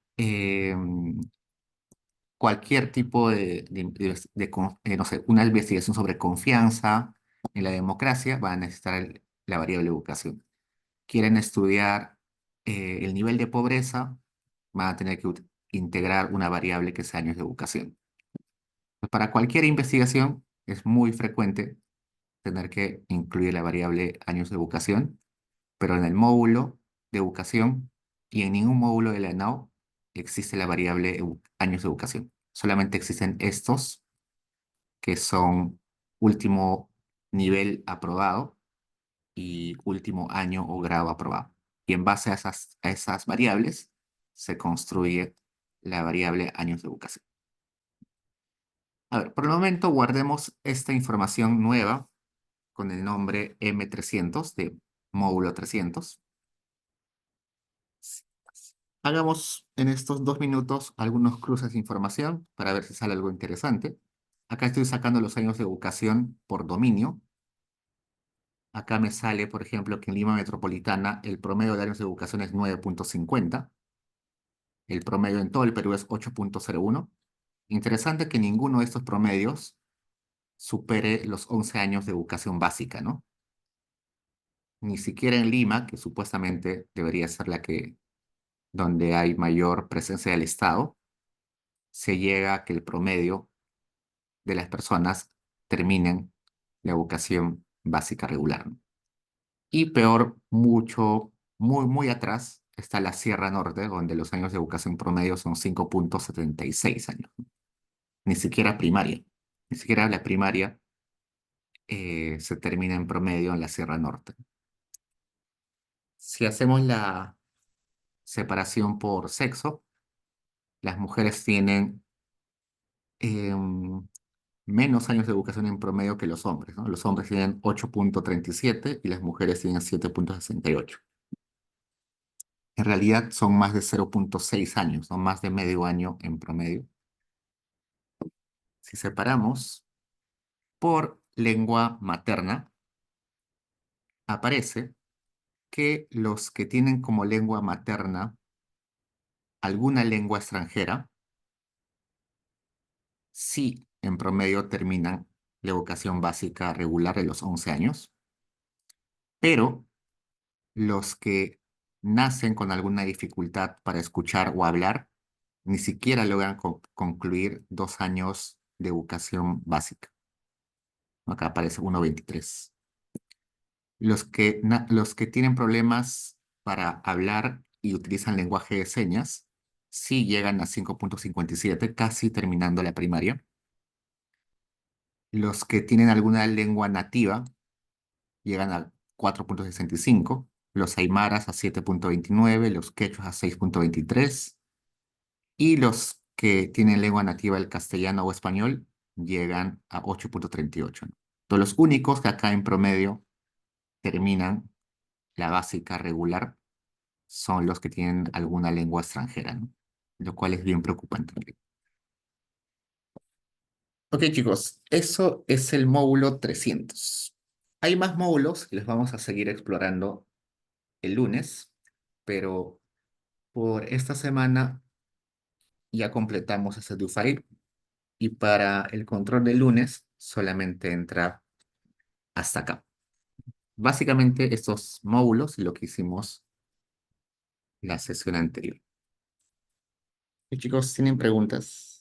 cualquier tipo no sé, una investigación sobre confianza en la democracia, van a necesitar la variable educación. Quieren estudiar el nivel de pobreza, van a tener que integrar una variable que sea años de educación. Pues para cualquier investigación es muy frecuente tener que incluir la variable años de educación, pero en el módulo de educación y en ningún módulo de la ENAU existe la variable años de educación. Solamente existen estos que son último nivel aprobado y último año o grado aprobado. Y en base a esas variables se construye la variable años de educación. A ver, por el momento guardemos esta información nueva con el nombre M300 de módulo 300. Hagamos en estos 2 minutos algunos cruces de información para ver si sale algo interesante. Acá estoy sacando los años de educación por dominio. Acá me sale, por ejemplo, que en Lima Metropolitana el promedio de años de educación es 9,50. El promedio en todo el Perú es 8,01. Interesante que ninguno de estos promedios supere los 11 años de educación básica, ¿no? Ni siquiera en Lima, que supuestamente debería ser la que, donde hay mayor presencia del Estado, se llega a que el promedio de las personas terminen la educación básica regular, ¿no? Y peor, mucho, muy, muy atrás está la Sierra Norte, donde los años de educación promedio son 5,76 años. Ni siquiera primaria. Ni siquiera la primaria se termina en promedio en la Sierra Norte. Si hacemos la separación por sexo, las mujeres tienen menos años de educación en promedio que los hombres, ¿no? Los hombres tienen 8,37 y las mujeres tienen 7,68. En realidad son más de 0,6 años, ¿no? Más de medio año en promedio. Si separamos por lengua materna, aparece que los que tienen como lengua materna alguna lengua extranjera, sí en promedio terminan la educación básica regular de los 11 años, pero los que nacen con alguna dificultad para escuchar o hablar, ni siquiera logran concluir 2 años de educación básica. Acá aparece 1,23. Los que tienen problemas para hablar y utilizan lenguaje de señas, sí llegan a 5,57, casi terminando la primaria. Los que tienen alguna lengua nativa llegan a 4,65, los aymaras a 7,29, los quechuas a 6,23 y los que tienen lengua nativa el castellano o español llegan a 8,38, ¿no? Entonces, los únicos que acá en promedio terminan la básica regular son los que tienen alguna lengua extranjera, ¿no? Lo cual es bien preocupante. Ok, chicos, eso es el módulo 300. Hay más módulos que los vamos a seguir explorando el lunes, pero por esta semana ya completamos ese do file y para el control del lunes solamente entra hasta acá. Básicamente estos módulos y lo que hicimos la sesión anterior. Y chicos, ¿tienen preguntas?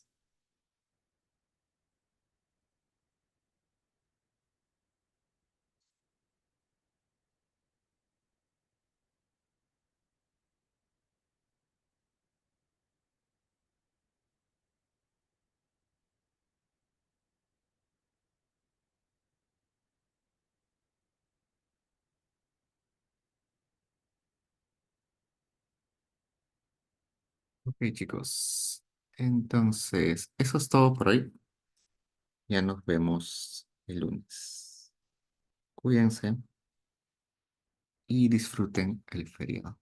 Ok, chicos. Entonces, eso es todo por hoy. Ya nos vemos el lunes. Cuídense y disfruten el feriado.